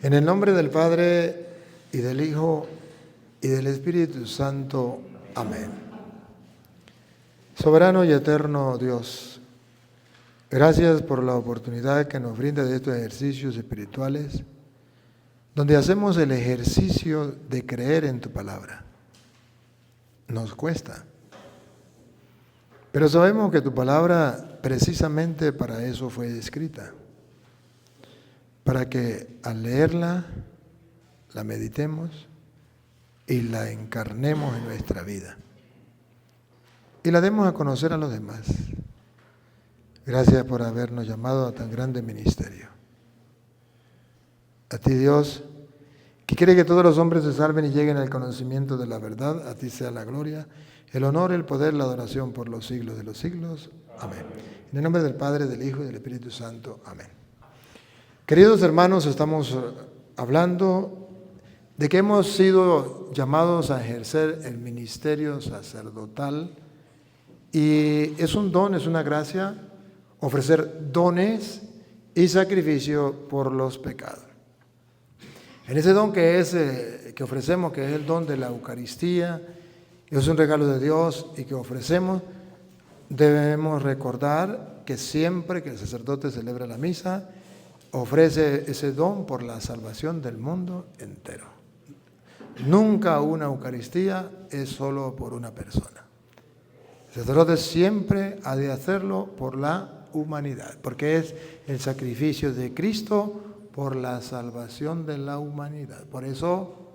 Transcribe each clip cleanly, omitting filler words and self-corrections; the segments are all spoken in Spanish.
En el nombre del Padre, y del Hijo, y del Espíritu Santo. Amén. Soberano y eterno Dios, gracias por la oportunidad que nos brinda de estos ejercicios espirituales, donde hacemos el ejercicio de creer en tu palabra. Nos cuesta, pero sabemos que tu palabra precisamente para eso fue escrita, para que al leerla la meditemos y la encarnemos en nuestra vida y la demos a conocer a los demás. Gracias por habernos llamado a tan grande ministerio. A ti, Dios, que quiere que todos los hombres se salven y lleguen al conocimiento de la verdad, a ti sea la gloria, el honor, el poder, la adoración por los siglos de los siglos. Amén. En el nombre del Padre, del Hijo y del Espíritu Santo. Amén. Queridos hermanos, estamos hablando de que hemos sido llamados a ejercer el ministerio sacerdotal y es un don, es una gracia, ofrecer dones y sacrificio por los pecados. En ese don que ofrecemos, que es el don de la Eucaristía, es un regalo de Dios y que ofrecemos, debemos recordar que siempre que el sacerdote celebra la misa, ofrece ese don por la salvación del mundo entero. Nunca una Eucaristía es solo por una persona. El sacerdote siempre ha de hacerlo por la humanidad, porque es el sacrificio de Cristo por la salvación de la humanidad. Por eso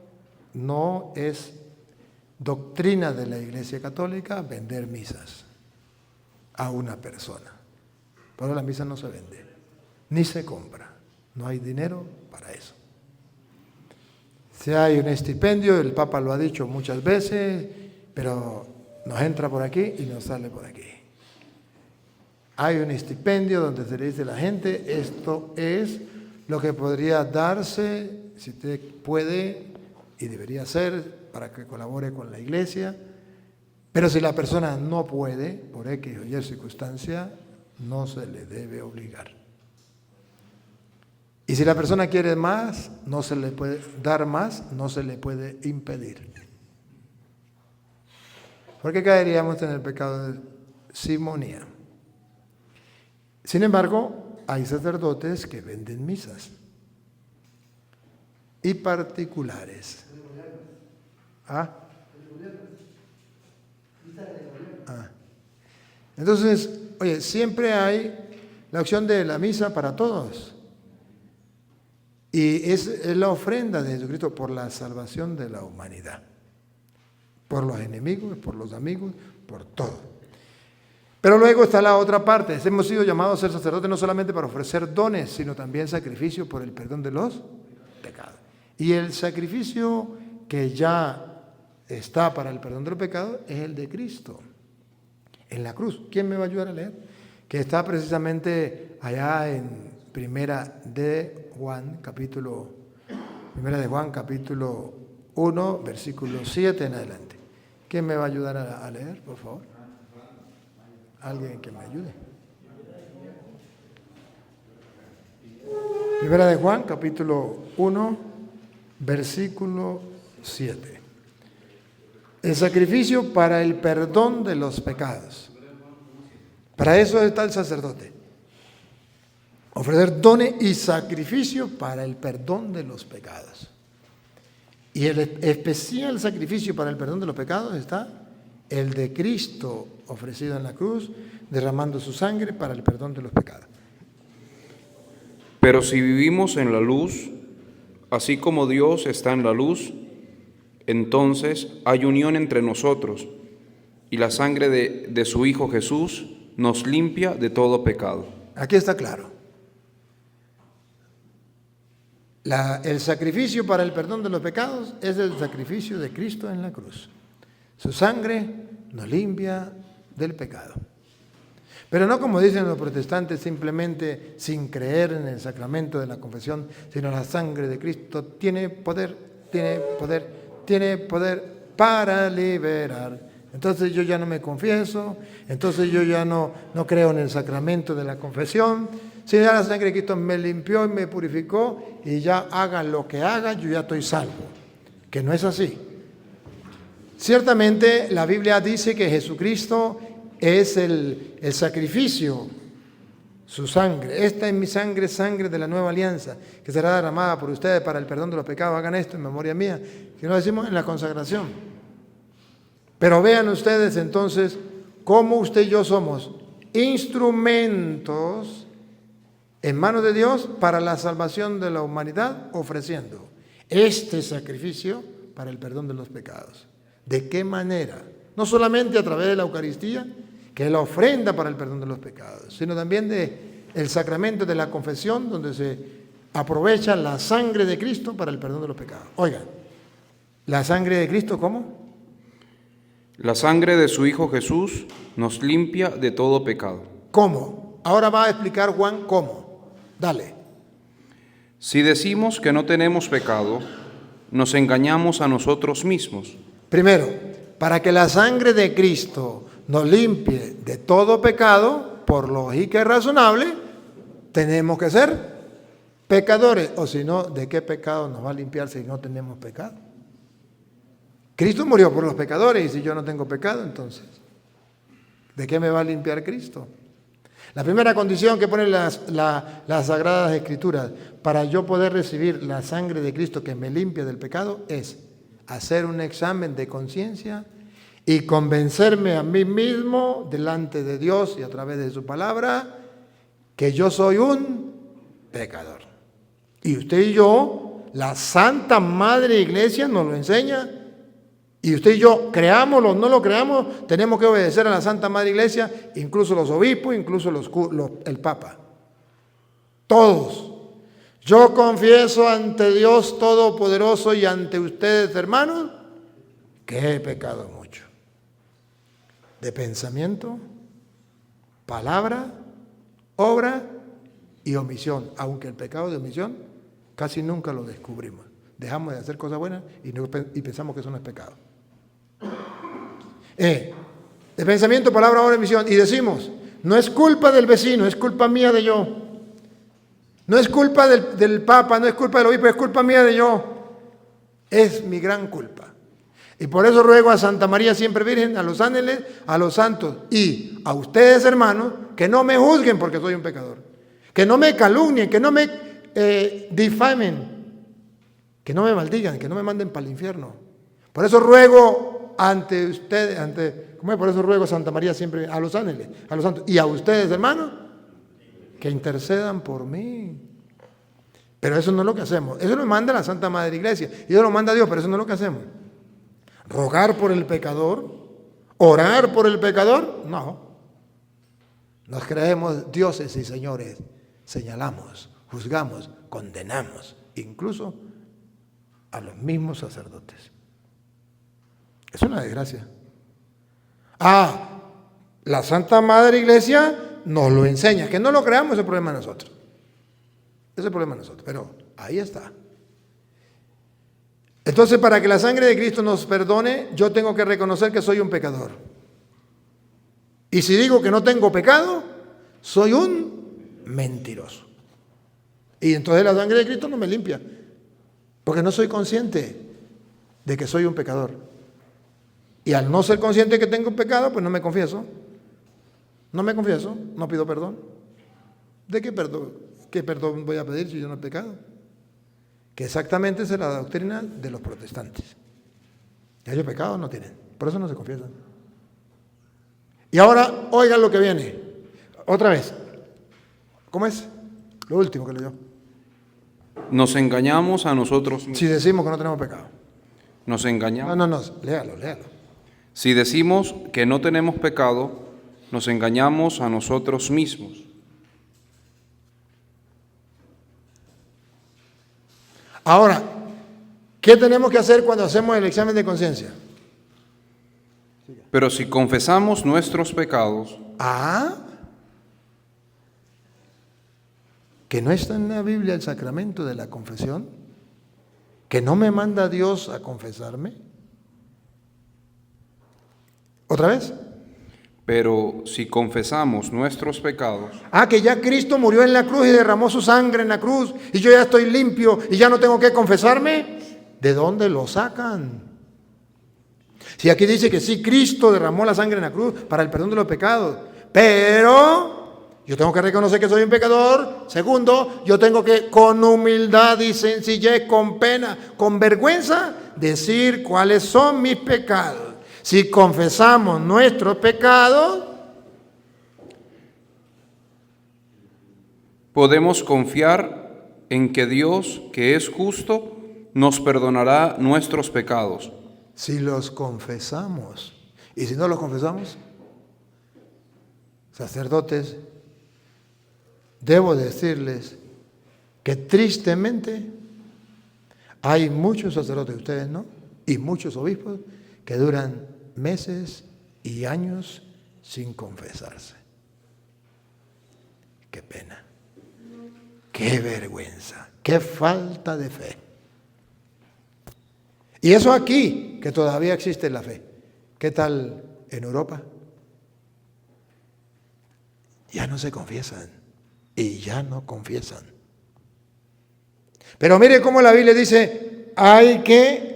no es doctrina de la Iglesia Católica vender misas a una persona. Por eso la misa no se vende, ni se compra. No hay dinero para eso. Si hay un estipendio, el Papa lo ha dicho muchas veces, pero nos entra por aquí y nos sale por aquí. Hay un estipendio donde se le dice a la gente, esto es lo que podría darse, si usted puede y debería hacer para que colabore con la iglesia, pero si la persona no puede, por X o Y circunstancia, no se le debe obligar. Y si la persona quiere más, no se le puede dar más, no se le puede impedir. Porque caeríamos en el pecado de simonía. Sin embargo, hay sacerdotes que venden misas y particulares. Entonces, oye, siempre hay la opción de la misa para todos. Y es la ofrenda de Jesucristo por la salvación de la humanidad. Por los enemigos, por los amigos, por todo. Pero luego está la otra parte. Hemos sido llamados a ser sacerdotes no solamente para ofrecer dones, sino también sacrificio por el perdón de los pecados. Y el sacrificio que ya está para el perdón de los pecados es el de Cristo en la cruz. ¿Quién me va a ayudar a leer? Que está precisamente allá en Primera de Juan, capítulo 1, versículo 7 en adelante. ¿Quién me va a ayudar a leer, por favor? Alguien que me ayude. Primera de Juan, capítulo 1, versículo 7. El sacrificio para el perdón de los pecados. Para eso está el sacerdote. Ofrecer dones y sacrificio para el perdón de los pecados. Y el especial sacrificio para el perdón de los pecados está el de Cristo ofrecido en la cruz, derramando su sangre para el perdón de los pecados. Pero si vivimos en la luz, así como Dios está en la luz, entonces hay unión entre nosotros, y la sangre de su Hijo Jesús nos limpia de todo pecado. Aquí está claro. El sacrificio para el perdón de los pecados es el sacrificio de Cristo en la cruz. Su sangre nos limpia del pecado. Pero no como dicen los protestantes, simplemente sin creer en el sacramento de la confesión, sino la sangre de Cristo tiene poder para liberar. Entonces yo ya no me confieso, entonces yo ya no creo en el sacramento de la confesión, Si ya la sangre de Cristo me limpió y me purificó y ya hagan lo que hagan, yo ya estoy salvo. Que no es así. Ciertamente la Biblia dice que Jesucristo es el sacrificio, su sangre. Esta es mi sangre, sangre de la nueva alianza, que será derramada por ustedes para el perdón de los pecados. Hagan esto en memoria mía, que lo decimos en la consagración. Pero vean ustedes entonces cómo usted y yo somos instrumentos en manos de Dios para la salvación de la humanidad, ofreciendo este sacrificio para el perdón de los pecados. ¿De qué manera? No solamente a través de la Eucaristía, que es la ofrenda para el perdón de los pecados, sino también del sacramento de la confesión, donde se aprovecha la sangre de Cristo para el perdón de los pecados. Oigan, ¿la sangre de Cristo cómo? La sangre de su Hijo Jesús nos limpia de todo pecado. ¿Cómo? Ahora va a explicar Juan cómo. Dale. Si decimos que no tenemos pecado, nos engañamos a nosotros mismos. Primero, para que la sangre de Cristo nos limpie de todo pecado, por lógica y razonable, tenemos que ser pecadores. O si no, ¿de qué pecado nos va a limpiar si no tenemos pecado? Cristo murió por los pecadores y si yo no tengo pecado, entonces, ¿de qué me va a limpiar Cristo? La primera condición que ponen las Sagradas Escrituras para yo poder recibir la sangre de Cristo que me limpia del pecado es hacer un examen de conciencia y convencerme a mí mismo delante de Dios y a través de su palabra que yo soy un pecador. Y usted y yo, la Santa Madre Iglesia nos lo enseña. Y usted y yo, creámoslo o no lo creamos, tenemos que obedecer a la Santa Madre Iglesia, incluso los obispos, incluso el Papa. Todos. Yo confieso ante Dios Todopoderoso y ante ustedes, hermanos, que he pecado mucho. De pensamiento, palabra, obra y omisión. Aunque el pecado de omisión casi nunca lo descubrimos. Dejamos de hacer cosas buenas y pensamos que eso no es pecado. De pensamiento, palabra, obra y omisión. Y decimos, no es culpa del vecino, es culpa mía de yo. No es culpa del Papa, no es culpa del obispo, es culpa mía de yo. Es mi gran culpa. Y por eso ruego a Santa María Siempre Virgen, a los ángeles, a los santos y a ustedes, hermanos, que no me juzguen porque soy un pecador. Que no me calumnien, que no me difamen, que no me maldigan, que no me manden para el infierno. Por eso ruego ante ustedes, por eso ruego a Santa María Siempre, a los ángeles, a los santos y a ustedes, hermanos, que intercedan por mí. Pero eso no es lo que hacemos. Eso lo manda la Santa Madre Iglesia. Y eso lo manda Dios, pero eso no es lo que hacemos. Rogar por el pecador, orar por el pecador, no. Nos creemos dioses y señores. Señalamos, juzgamos, condenamos, incluso a los mismos sacerdotes. Es una desgracia. La Santa Madre Iglesia nos lo enseña. Que no lo creamos es el problema de nosotros. Es el problema de nosotros, pero ahí está. Entonces, para que la sangre de Cristo nos perdone, yo tengo que reconocer que soy un pecador. Y si digo que no tengo pecado, soy un mentiroso. Y entonces la sangre de Cristo no me limpia, porque no soy consciente de que soy un pecador. Y al no ser consciente que tengo un pecado, pues no me confieso. No me confieso, no pido perdón. ¿De qué perdón? ¿Qué perdón voy a pedir si yo no he pecado? Que exactamente esa es la doctrina de los protestantes. Y ellos pecados no tienen, por eso no se confiesan. Y ahora, oigan lo que viene. Otra vez. ¿Cómo es? Lo último que leyó. Nos engañamos a nosotros mismos. Si decimos que no tenemos pecado. Nos engañamos. No, léalo. Si decimos que no tenemos pecado, nos engañamos a nosotros mismos. Ahora, ¿qué tenemos que hacer cuando hacemos el examen de conciencia? Pero si confesamos nuestros pecados, que no está en la Biblia el sacramento de la confesión, que no me manda Dios a confesarme. ¿Otra vez? Pero si confesamos nuestros pecados, Que ya Cristo murió en la cruz y derramó su sangre en la cruz y yo ya estoy limpio y ya no tengo que confesarme. ¿De dónde lo sacan? Si aquí dice que sí, Cristo derramó la sangre en la cruz para el perdón de los pecados, pero yo tengo que reconocer que soy un pecador. Segundo, yo tengo que con humildad y sencillez, con pena, con vergüenza, decir cuáles son mis pecados. Si confesamos nuestros pecados, podemos confiar en que Dios, que es justo, nos perdonará nuestros pecados. Si los confesamos. Y si no los confesamos, sacerdotes, debo decirles que tristemente hay muchos sacerdotes, ustedes no, y muchos obispos que duran meses y años sin confesarse. Qué pena, qué vergüenza, qué falta de fe. Y eso aquí, que todavía existe la fe. ¿Qué tal en Europa? Ya no se confiesan y ya no confiesan. Pero mire cómo la Biblia dice, hay que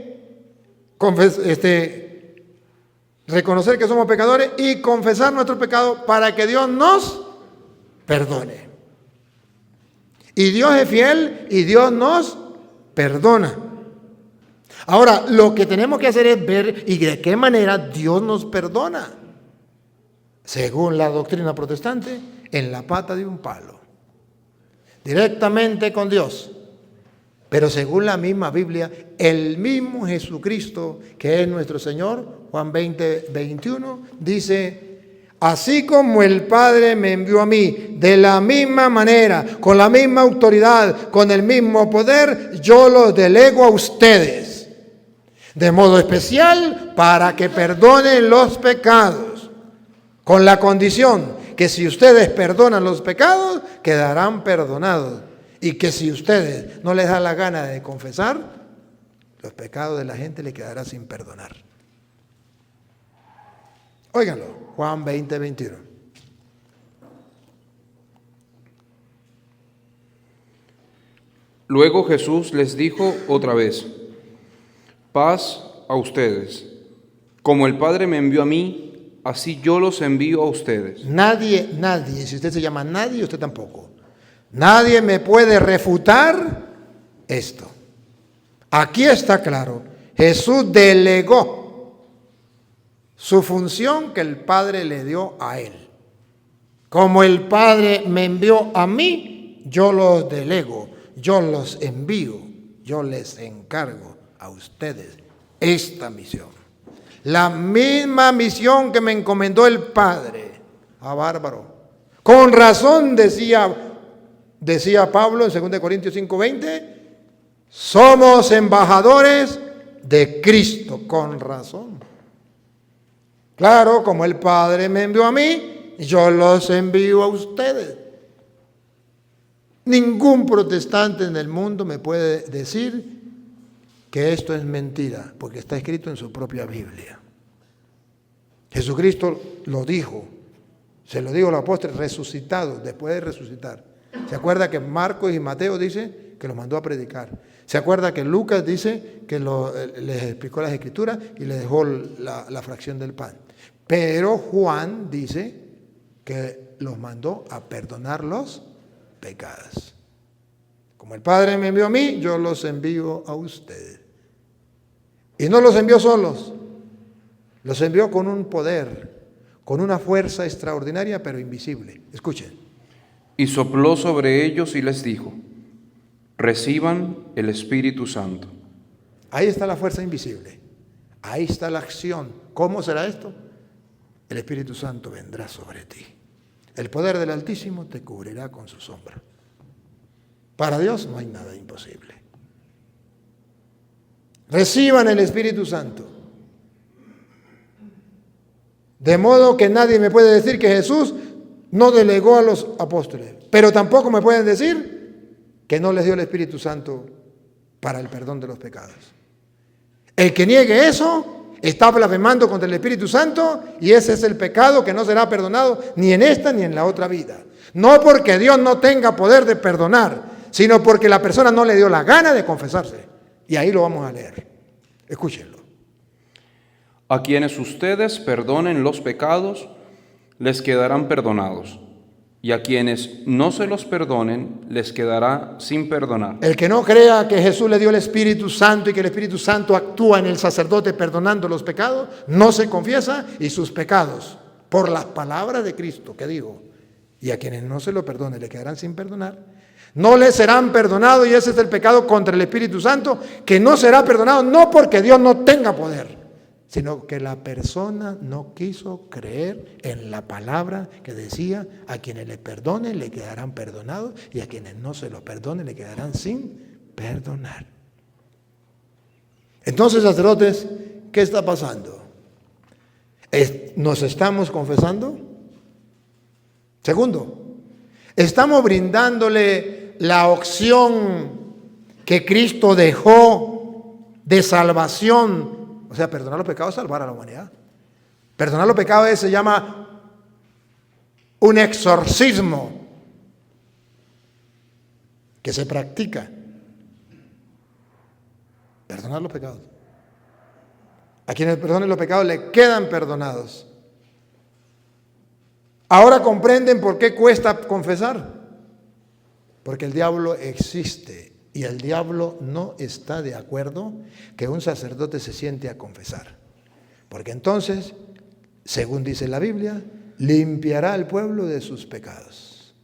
reconocer que somos pecadores y confesar nuestros pecados para que Dios nos perdone. Y Dios es fiel y Dios nos perdona. Ahora, lo que tenemos que hacer es ver y de qué manera Dios nos perdona. Según la doctrina protestante, en la pata de un palo. Directamente con Dios. Pero según la misma Biblia, el mismo Jesucristo, que es nuestro Señor, Juan 20, 21, dice: así como el Padre me envió a mí, de la misma manera, con la misma autoridad, con el mismo poder, yo los delego a ustedes. De modo especial para que perdonen los pecados, con la condición que si ustedes perdonan los pecados, quedarán perdonados. Y que si ustedes no les da la gana de confesar, los pecados de la gente le quedará sin perdonar. Óiganlo, Juan 20, 21. Luego Jesús les dijo otra vez: paz a ustedes. Como el Padre me envió a mí, así yo los envío a ustedes. Nadie, si usted se llama nadie, usted tampoco. Nadie me puede refutar esto. Aquí está claro. Jesús delegó su función que el Padre le dio a él. Como el Padre me envió a mí, yo los delego, yo los envío, yo les encargo a ustedes esta misión. La misma misión que me encomendó el Padre. Bárbaro. Con razón decía Pablo en 2 Corintios 5:20, somos embajadores de Cristo, con razón. Claro, como el Padre me envió a mí, yo los envío a ustedes. Ningún protestante en el mundo me puede decir que esto es mentira, porque está escrito en su propia Biblia. Jesucristo lo dijo, se lo dijo al apóstol resucitado, después de resucitar. ¿Se acuerda que Marcos y Mateo dice que los mandó a predicar? ¿Se acuerda que Lucas dice que les explicó las escrituras y les dejó la fracción del pan? Pero Juan dice que los mandó a perdonar los pecados. Como el Padre me envió a mí, yo los envío a ustedes. Y no los envió solos, los envió con un poder, con una fuerza extraordinaria pero invisible. Escuchen. Y sopló sobre ellos y les dijo: reciban el Espíritu Santo. Ahí está la fuerza invisible, ahí está la acción. ¿Cómo será esto? El Espíritu Santo vendrá sobre ti. El poder del Altísimo te cubrirá con su sombra. Para Dios no hay nada imposible. Reciban el Espíritu Santo. De modo que nadie me puede decir que Jesús no delegó a los apóstoles, pero tampoco me pueden decir que no les dio el Espíritu Santo para el perdón de los pecados. El que niegue eso está blasfemando contra el Espíritu Santo y ese es el pecado que no será perdonado ni en esta ni en la otra vida. No porque Dios no tenga poder de perdonar, sino porque la persona no le dio la gana de confesarse. Y ahí lo vamos a leer. Escúchenlo. A quienes ustedes perdonen los pecados, les quedarán perdonados. Y a quienes no se los perdonen, les quedará sin perdonar. El que no crea que Jesús le dio el Espíritu Santo y que el Espíritu Santo actúa en el sacerdote perdonando los pecados, no se confiesa y sus pecados, por las palabras de Cristo que dijo, y a quienes no se lo perdone, le quedarán sin perdonar, no les serán perdonados, y ese es el pecado contra el Espíritu Santo, que no será perdonado, no porque Dios no tenga poder, sino que la persona no quiso creer en la palabra que decía, a quienes le perdonen le quedarán perdonados y a quienes no se lo perdonen le quedarán sin perdonar. Entonces, sacerdotes, ¿qué está pasando? ¿Nos estamos confesando? Segundo, estamos brindándole la opción que Cristo dejó de salvación. O sea, perdonar los pecados es salvar a la humanidad. Perdonar los pecados se llama un exorcismo que se practica. Perdonar los pecados. A quienes perdonen los pecados le quedan perdonados. Ahora comprenden por qué cuesta confesar. Porque el diablo existe. Y el diablo no está de acuerdo que un sacerdote se siente a confesar. Porque entonces, según dice la Biblia, limpiará al pueblo de sus pecados.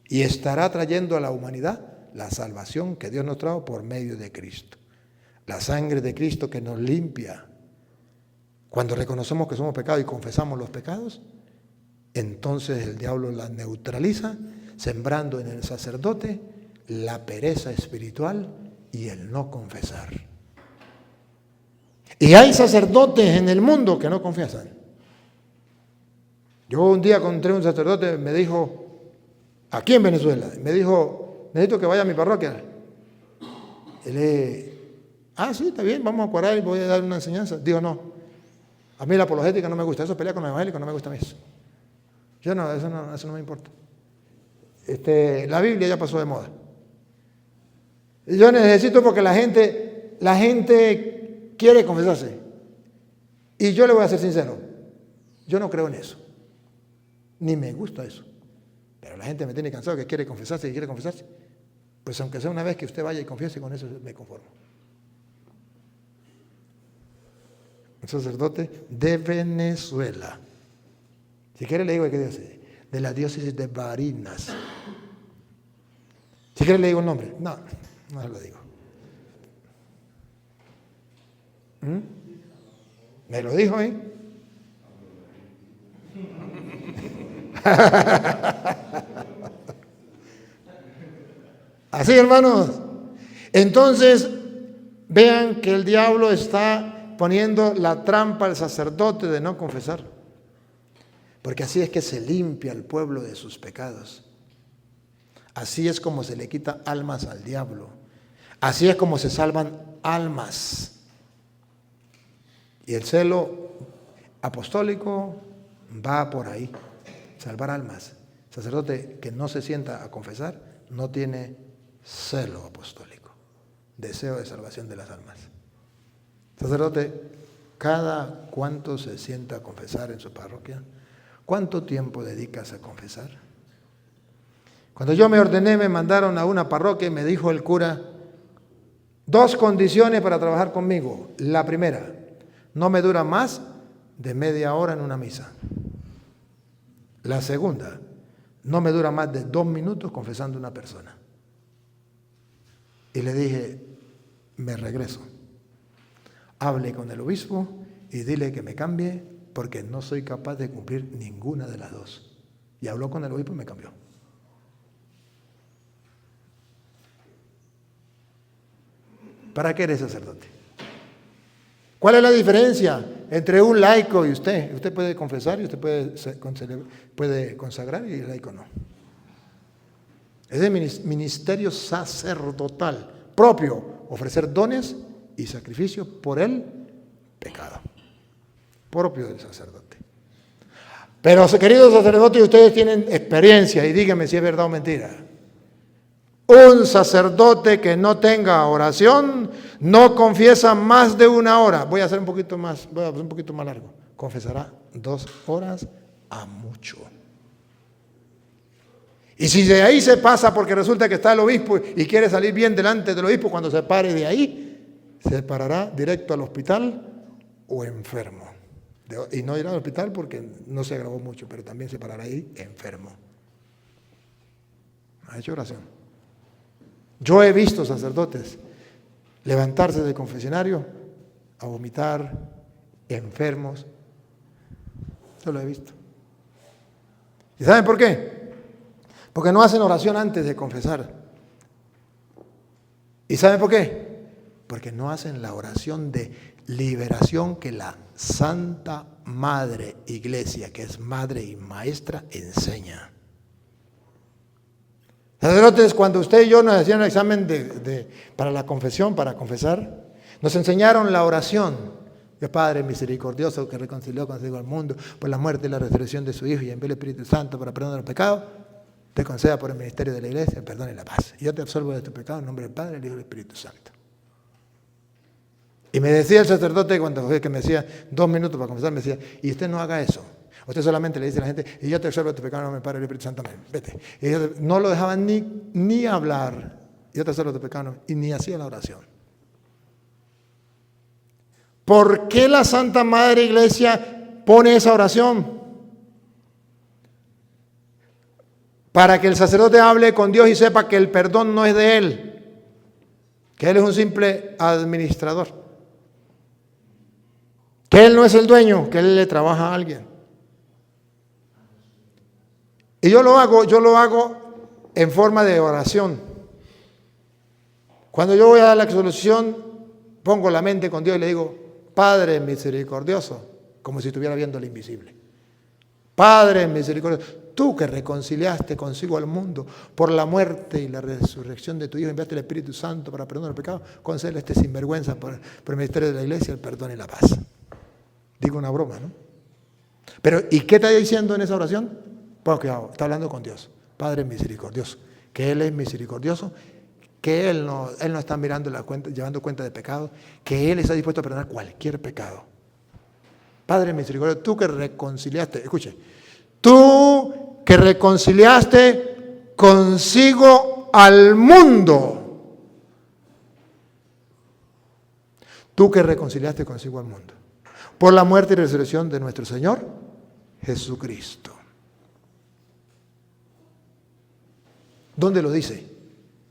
Y estará trayendo a la humanidad la salvación que Dios nos trajo por medio de Cristo. La sangre de Cristo que nos limpia. Cuando reconocemos que somos pecados y confesamos los pecados, entonces el diablo la neutraliza, sembrando en el sacerdote la pereza espiritual y el no confesar. Y hay sacerdotes en el mundo que no confiesan. Yo un día encontré un sacerdote, me dijo, aquí en Venezuela, me dijo, necesito que vaya a mi parroquia. Y le sí, está bien, vamos a cuadrar y voy a dar una enseñanza. Digo, no, a mí la apologética no me gusta, eso pelea con los evangélicos, no me gusta a mí eso. Yo no, eso no me importa. La Biblia ya pasó de moda. Yo necesito porque la gente quiere confesarse. Y yo le voy a ser sincero, yo no creo en eso. Ni me gusta eso. Pero la gente me tiene cansado que quiere confesarse y quiere confesarse. Pues aunque sea una vez que usted vaya y confiese, con eso me conformo. Un sacerdote de Venezuela. Si quiere le digo de qué diócesis. De la diócesis de Barinas. Si quiere le digo el nombre. No se lo digo. ¿Me lo dijo ahí? Así, hermanos. Entonces, vean que el diablo está poniendo la trampa al sacerdote de no confesar. Porque así es que se limpia al pueblo de sus pecados. Así es como se le quita almas al diablo. Así es como se salvan almas. Y el celo apostólico va por ahí, salvar almas. El sacerdote que no se sienta a confesar no tiene celo apostólico, deseo de salvación de las almas. Sacerdote, ¿cada cuánto se sienta a confesar en su parroquia? ¿Cuánto tiempo dedicas a confesar? Cuando yo me ordené, me mandaron a una parroquia y me dijo el cura, 2 condiciones para trabajar conmigo. La primera, no me dura más de media hora en una misa. La segunda, no me dura más de 2 minutos confesando a una persona. Y le dije, me regreso. Hable con el obispo y dile que me cambie porque no soy capaz de cumplir ninguna de las 2. Y habló con el obispo y me cambió. ¿Para qué eres sacerdote? ¿Cuál es la diferencia entre un laico y usted? Usted puede confesar y usted puede consagrar y el laico no. Es el ministerio sacerdotal propio, ofrecer dones y sacrificio por el pecado. propio del sacerdote. Pero, queridos sacerdotes, ustedes tienen experiencia y díganme si es verdad o mentira. Un sacerdote que no tenga oración no confiesa más de 1 hora. Voy a hacer un poquito más largo. Confesará 2 horas a mucho. Y si de ahí se pasa porque resulta que está el obispo y quiere salir bien delante del obispo, cuando se pare de ahí, se parará directo al hospital o enfermo. Y no irá al hospital porque no se agravó mucho, pero también se parará ahí enfermo. Ha hecho oración. Yo he visto sacerdotes levantarse del confesionario a vomitar, enfermos. Yo lo he visto. ¿Y saben por qué? Porque no hacen oración antes de confesar. ¿Y saben por qué? Porque no hacen la oración de liberación que la Santa Madre Iglesia, que es madre y maestra, enseña. Sacerdotes, cuando usted y yo nos hacían el examen para la confesión, para confesar, nos enseñaron la oración. Dios Padre misericordioso que reconcilió consigo al mundo por la muerte y la resurrección de su Hijo y envió el Espíritu Santo para perdón de los pecados, te conceda por el ministerio de la Iglesia el perdón y la paz. Y yo te absolvo de tu pecado en nombre del Padre, el Hijo y del Espíritu Santo. Y me decía el sacerdote, cuando fue que me decía 2 minutos para confesar, me decía, y usted no haga eso. Usted solamente le dice a la gente, y yo te absolvo de tu pecado en nombre del Padre, el Espíritu Santo, amén. Vete. Y ellos no lo dejaban ni hablar, yo te absolvo de tu pecado, y ni hacía la oración. ¿Por qué la Santa Madre Iglesia pone esa oración? Para que el sacerdote hable con Dios y sepa que el perdón no es de él, que él es un simple administrador, que él no es el dueño, que él le trabaja a alguien. Y yo lo hago en forma de oración. Cuando yo voy a dar la absolución, pongo la mente con Dios y le digo, Padre misericordioso, como si estuviera viendo lo invisible. Padre misericordioso, tú que reconciliaste consigo al mundo por la muerte y la resurrección de tu Hijo, enviaste el Espíritu Santo para perdonar el pecado, concédele este sinvergüenza por el ministerio de la Iglesia, el perdón y la paz. Digo una broma, ¿no? Pero, ¿y qué está diciendo en esa oración? Pues cuidado, está hablando con Dios, Padre misericordioso, que Él es misericordioso, que Él no está mirando llevando cuenta de pecado, que Él está dispuesto a perdonar cualquier pecado. Padre misericordioso, tú que reconciliaste, escuche, tú que reconciliaste consigo al mundo, tú que reconciliaste consigo al mundo, por la muerte y resurrección de nuestro Señor Jesucristo. ¿Dónde lo dice?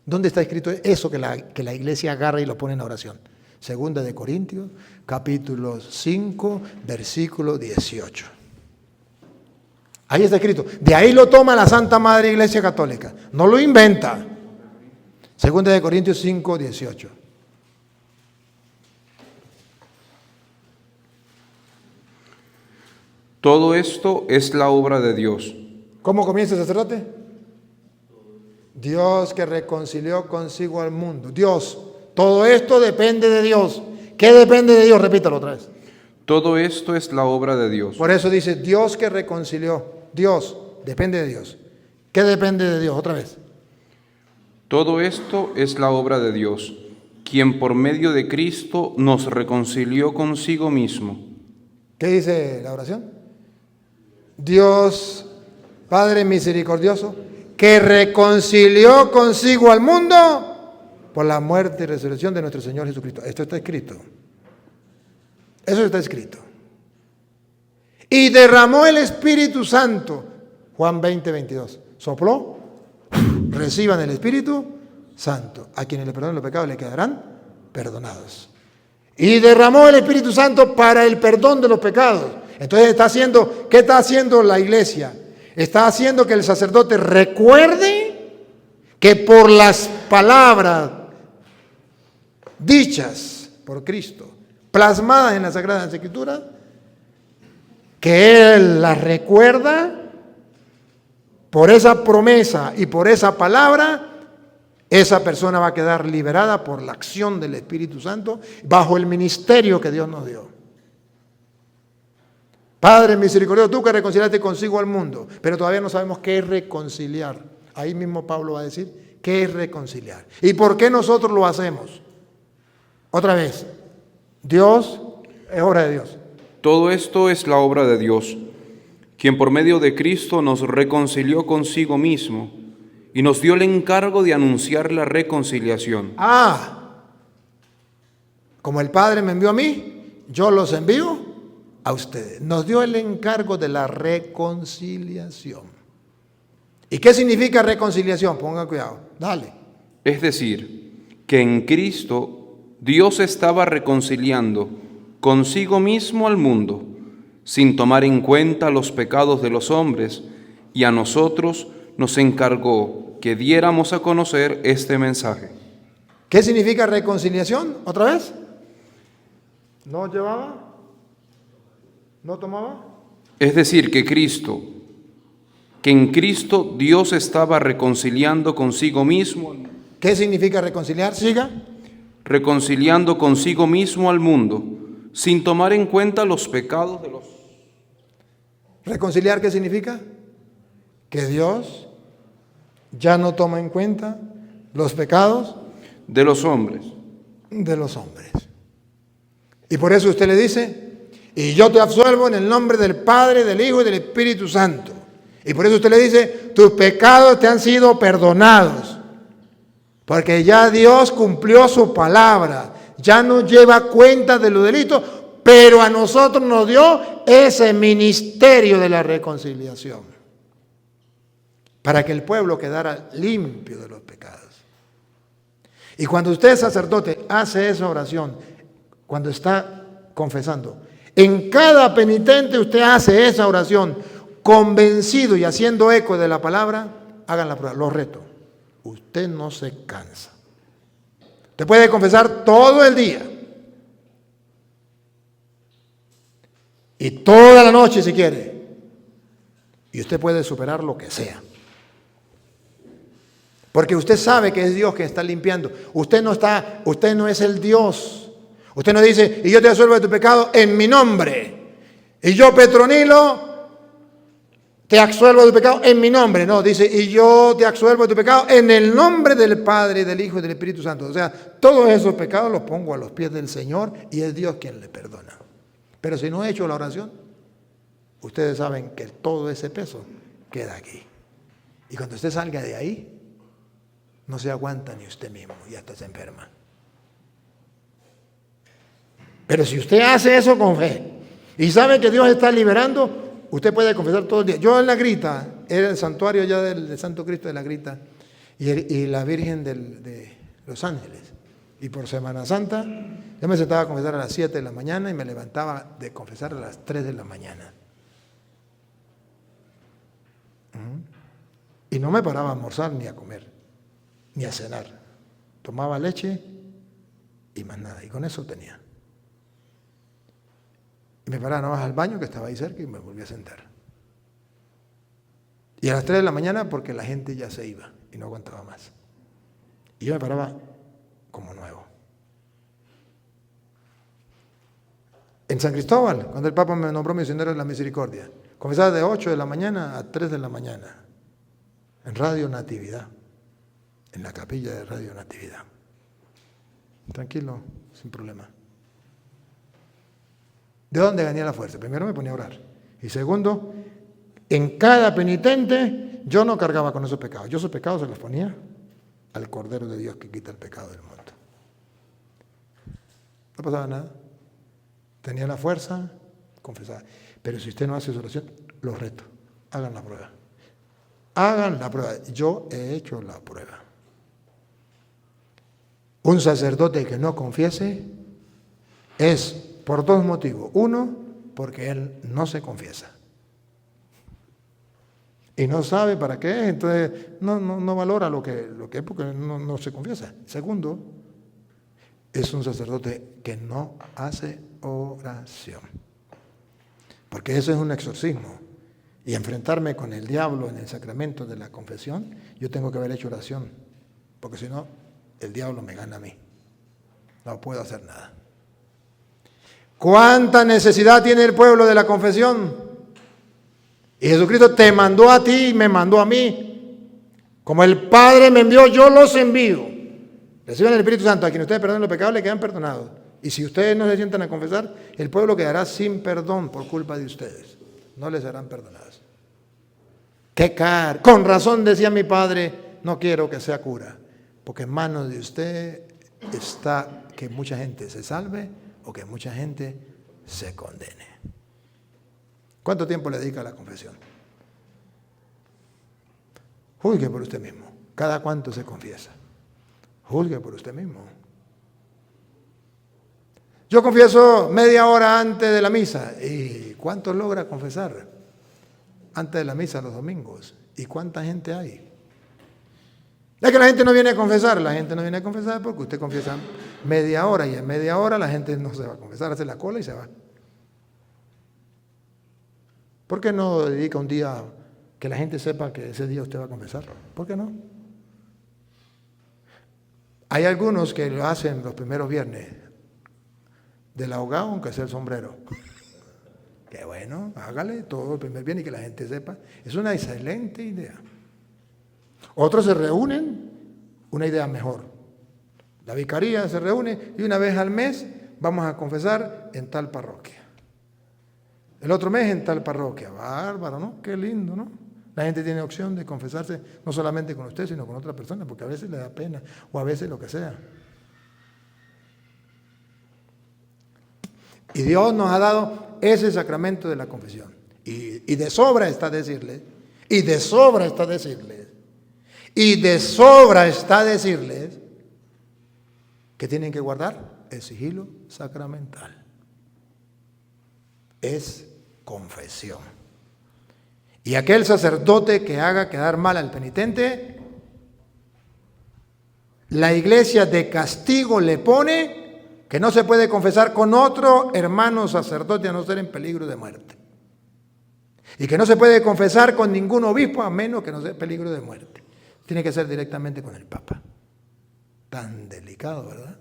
¿Dónde está escrito eso que la iglesia agarra y lo pone en oración? Segunda de Corintios, capítulo 5, versículo 18. Ahí está escrito. De ahí lo toma la Santa Madre Iglesia Católica. No lo inventa. Segunda de Corintios 5, 18. Todo esto es la obra de Dios. ¿Cómo comienza el sacerdote? Dios que reconcilió consigo al mundo. Dios. Todo esto depende de Dios. ¿Qué depende de Dios? Repítalo otra vez. Todo esto es la obra de Dios. Por eso dice Dios que reconcilió. Dios. Depende de Dios. ¿Qué depende de Dios? Otra vez. Todo esto es la obra de Dios, quien por medio de Cristo nos reconcilió consigo mismo. ¿Qué dice la oración? Dios, Padre misericordioso, que reconcilió consigo al mundo por la muerte y resurrección de nuestro Señor Jesucristo. Esto está escrito. Eso está escrito. Y derramó el Espíritu Santo. Juan 20, 22. Sopló. Reciban el Espíritu Santo. A quienes le perdonen los pecados le quedarán perdonados. Y derramó el Espíritu Santo para el perdón de los pecados. Entonces ¿qué está haciendo la iglesia? Está haciendo que el sacerdote recuerde que por las palabras dichas por Cristo, plasmadas en la Sagrada Escritura, que Él las recuerda, por esa promesa y por esa palabra, esa persona va a quedar liberada por la acción del Espíritu Santo bajo el ministerio que Dios nos dio. Padre misericordioso, tú que reconciliaste consigo al mundo, pero todavía no sabemos qué es reconciliar. Ahí mismo Pablo va a decir qué es reconciliar. ¿Y por qué nosotros lo hacemos? Otra vez, Dios es obra de Dios. Todo esto es la obra de Dios, quien por medio de Cristo nos reconcilió consigo mismo y nos dio el encargo de anunciar la reconciliación. Como el Padre me envió a mí, yo los envío a ustedes. Nos dio el encargo de la reconciliación. ¿Y qué significa reconciliación? Pongan cuidado, dale. Es decir, que en Cristo Dios estaba reconciliando consigo mismo al mundo, sin tomar en cuenta los pecados de los hombres, y a nosotros nos encargó que diéramos a conocer este mensaje. ¿Qué significa reconciliación? ¿Otra vez? ¿No llevaba? ¿No tomaba? Es decir, que en Cristo Dios estaba reconciliando consigo mismo. ¿Qué significa reconciliar? Siga. Reconciliando consigo mismo al mundo, sin tomar en cuenta los pecados de los... ¿Reconciliar qué significa? Que Dios ya no toma en cuenta los pecados de los hombres. De los hombres. Y por eso usted le dice, y yo te absuelvo en el nombre del Padre, del Hijo y del Espíritu Santo. Y por eso usted le dice, tus pecados te han sido perdonados. Porque ya Dios cumplió su palabra, ya no lleva cuenta de los delitos, pero a nosotros nos dio ese ministerio de la reconciliación, para que el pueblo quedara limpio de los pecados. Y cuando usted, sacerdote, hace esa oración, cuando está confesando, en cada penitente usted hace esa oración, convencido y haciendo eco de la palabra, hagan la prueba, los reto. Usted no se cansa. Usted puede confesar todo el día. Y toda la noche si quiere. Y usted puede superar lo que sea. Porque usted sabe que es Dios que está limpiando. Usted no es el Dios. Usted no dice, y yo te absuelvo de tu pecado en mi nombre. Y yo, Petronilo, te absuelvo de tu pecado en mi nombre. No, dice, y yo te absuelvo de tu pecado en el nombre del Padre, del Hijo y del Espíritu Santo. O sea, todos esos pecados los pongo a los pies del Señor y es Dios quien le perdona. Pero si no he hecho la oración, ustedes saben que todo ese peso queda aquí. Y cuando usted salga de ahí, no se aguanta ni usted mismo y hasta se enferma. Pero si usted hace eso con fe y sabe que Dios está liberando, usted puede confesar todo el día. Yo en La Grita, era el santuario ya del Santo Cristo de La Grita y la Virgen de Los Ángeles. Y por Semana Santa, yo me sentaba a confesar a las 7 de la mañana y me levantaba de confesar a las 3 de la mañana. Y no me paraba a almorzar ni a comer, ni a cenar. Tomaba leche y más nada. Y con eso tenía. Y me paraba nada más al baño que estaba ahí cerca y me volví a sentar. Y a las 3 de la mañana porque la gente ya se iba y no aguantaba más. Y yo me paraba como nuevo. En San Cristóbal, cuando el Papa me nombró misionero de la misericordia, confesaba de 8 de la mañana a 3 de la mañana, en Radio Natividad, en la capilla de Radio Natividad. Tranquilo, sin problema. ¿De dónde gané la fuerza? Primero me ponía a orar. Y segundo, en cada penitente yo no cargaba con esos pecados. Yo esos pecados se los ponía al Cordero de Dios que quita el pecado del mundo. No pasaba nada. Tenía la fuerza, confesaba. Pero si usted no hace esa oración, lo reto. Hagan la prueba. Hagan la prueba. Yo he hecho la prueba. Un sacerdote que no confiese es por dos motivos. Uno, porque él no se confiesa. Y no sabe para qué es, entonces no valora lo que es porque no se confiesa. Segundo, es un sacerdote que no hace oración. Porque eso es un exorcismo. Y enfrentarme con el diablo en el sacramento de la confesión, yo tengo que haber hecho oración. Porque si no, el diablo me gana a mí. No puedo hacer nada. ¿Cuánta necesidad tiene el pueblo de la confesión? Y Jesucristo te mandó a ti y me mandó a mí. Como el Padre me envió, yo los envío. Reciban el Espíritu Santo. A quien ustedes perdonen los pecados, le quedan perdonados. Y si ustedes no se sientan a confesar, el pueblo quedará sin perdón por culpa de ustedes. No les serán perdonados. ¡Qué caro! Con razón decía mi padre, no quiero que sea cura, porque en manos de usted está que mucha gente se salve o que mucha gente se condene. ¿Cuánto tiempo le dedica a la confesión? Juzgue por usted mismo. ¿Cada cuánto se confiesa? Juzgue por usted mismo. Yo confieso media hora antes de la misa. ¿Y cuánto logra confesar antes de la misa los domingos? ¿Y cuánta gente hay? Es que la gente no viene a confesar. La gente no viene a confesar porque usted confiesa media hora y en media hora la gente no se va a confesar, hace la cola y se va. ¿Por qué no dedica un día que la gente sepa que ese día usted va a confesar? ¿Por qué no? Hay algunos que lo hacen los primeros viernes. Del ahogado, aunque sea el sombrero. Qué bueno, hágale todo el primer viernes y que la gente sepa. Es una excelente idea. Otros se reúnen, una idea mejor. La vicaría se reúne y una vez al mes vamos a confesar en tal parroquia. El otro mes en tal parroquia. Bárbaro, ¿no? Qué lindo, ¿no? La gente tiene opción de confesarse no solamente con usted, sino con otra persona, porque a veces le da pena o a veces lo que sea. Y Dios nos ha dado ese sacramento de la confesión. Y de sobra está decirles, y de sobra está decirles, y de sobra está decirles que tienen que guardar el sigilo sacramental. Es confesión. Y aquel sacerdote que haga quedar mal al penitente, la iglesia de castigo le pone que no se puede confesar con otro hermano sacerdote a no ser en peligro de muerte. Y que no se puede confesar con ningún obispo a menos que no sea en peligro de muerte. Tiene que ser directamente con el Papa. Tan delicado, ¿verdad?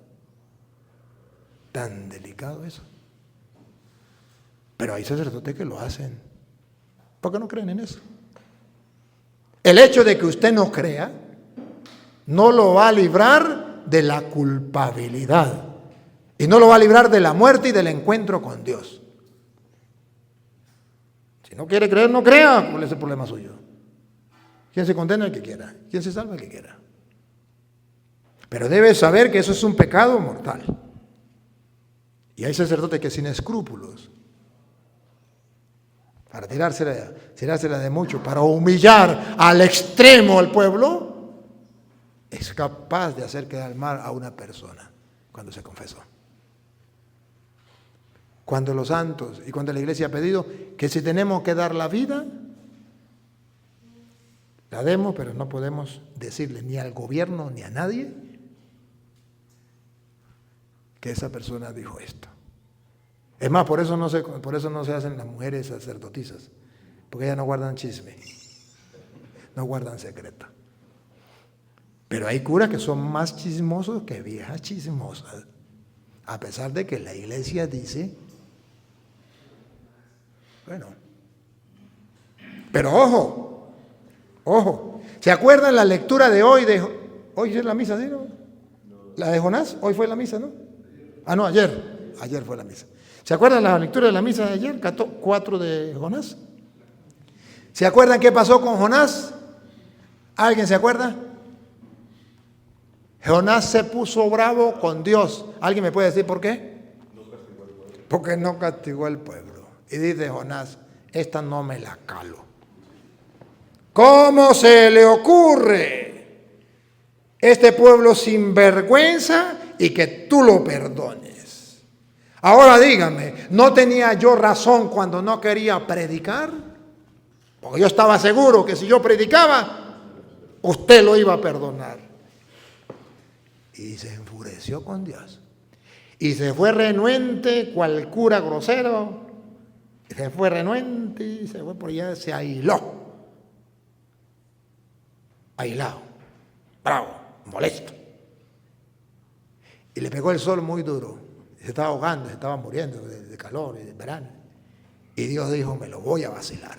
Tan delicado eso. Pero hay sacerdotes que lo hacen. ¿Por qué no creen en eso? El hecho de que usted no crea no lo va a librar de la culpabilidad. Y no lo va a librar de la muerte y del encuentro con Dios. Si no quiere creer, no crea. ¿Cuál es el problema suyo? Quien se condena el que quiera. Quien se salva el que quiera. Pero debe saber que eso es un pecado mortal. Y hay sacerdotes que sin escrúpulos, para tirársela de mucho, para humillar al extremo al pueblo, es capaz de hacer quedar mal a una persona cuando se confesó. Cuando los santos y cuando la iglesia ha pedido que si tenemos que dar la vida, la demos, pero no podemos decirle ni al gobierno ni a nadie que esa persona dijo esto. Es más, por eso no se hacen las mujeres sacerdotisas, porque ellas no guardan chisme, no guardan secreto. Pero hay curas que son más chismosos que viejas chismosas, a pesar de que la iglesia dice, bueno, pero ojo, ¿se acuerdan la lectura de hoy? ¿Hoy es la misa, sí, no? ¿La de Jonás? Hoy fue la misa, ¿no? Ah, no, ayer fue la misa. ¿Se acuerdan la lectura de la misa de ayer, 4 de Jonás? ¿Se acuerdan qué pasó con Jonás? ¿Alguien se acuerda? Jonás se puso bravo con Dios. ¿Alguien me puede decir por qué? Porque no castigó al pueblo. Y dice Jonás, esta no me la calo. ¿Cómo se le ocurre este pueblo sin vergüenza y que tú lo perdones? Ahora dígame, ¿no tenía yo razón cuando no quería predicar? Porque yo estaba seguro que si yo predicaba, usted lo iba a perdonar. Y se enfureció con Dios. Y se fue renuente, cual cura grosero. Se fue renuente y se fue por allá, se aisló. Aislado, bravo, molesto. Y le pegó el sol muy duro. Se estaba ahogando, se estaba muriendo de calor y de verano. Y Dios dijo, me lo voy a vacilar.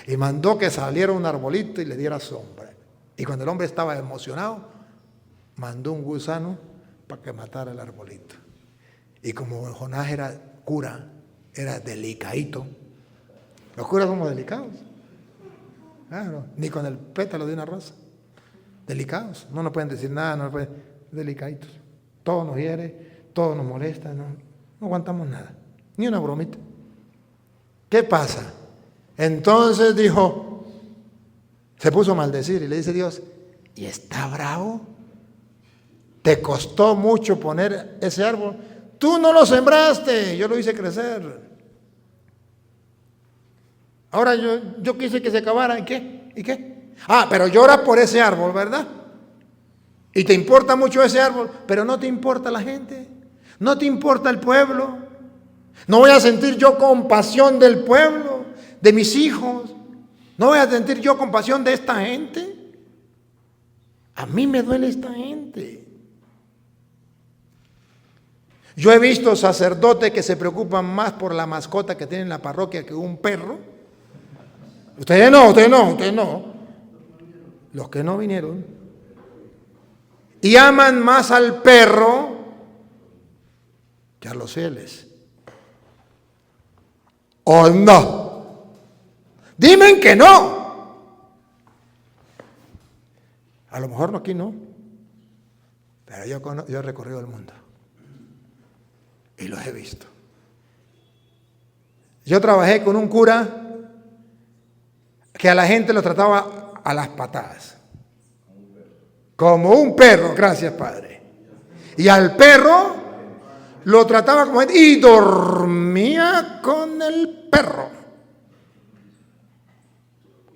Y mandó que saliera un arbolito y le diera sombra. Y cuando el hombre estaba emocionado, mandó un gusano para que matara el arbolito. Y como Jonás era cura, era delicadito. Los curas somos delicados. Claro, ni con el pétalo de una rosa. Delicados. No nos pueden decir nada, no nos pueden... Delicaditos. Todo nos hiere, todo nos molesta, no aguantamos nada. Ni una bromita. ¿Qué pasa? Entonces dijo, se puso a maldecir y le dice Dios, ¿y está bravo? ¿Te costó mucho poner ese árbol? Tú no lo sembraste, yo lo hice crecer. Ahora yo quise que se acabara, ¿y qué? ¿Y qué? Ah, pero llora por ese árbol, ¿verdad? Y te importa mucho ese árbol, pero no te importa la gente, no te importa el pueblo. No voy a sentir yo compasión del pueblo, de mis hijos. No voy a sentir yo compasión de esta gente. A mí me duele esta gente. Yo he visto sacerdotes que se preocupan más por la mascota que tiene en la parroquia que un perro. Ustedes no. Los que no vinieron. Y aman más al perro que a los fieles. ¿O no? Dime que no. A lo mejor no aquí no. Pero yo he recorrido el mundo. Y los he visto. Yo trabajé con un cura que a la gente lo trataba a las patadas. Como un perro, gracias Padre. Y al perro lo trataba como gente y dormía con el perro.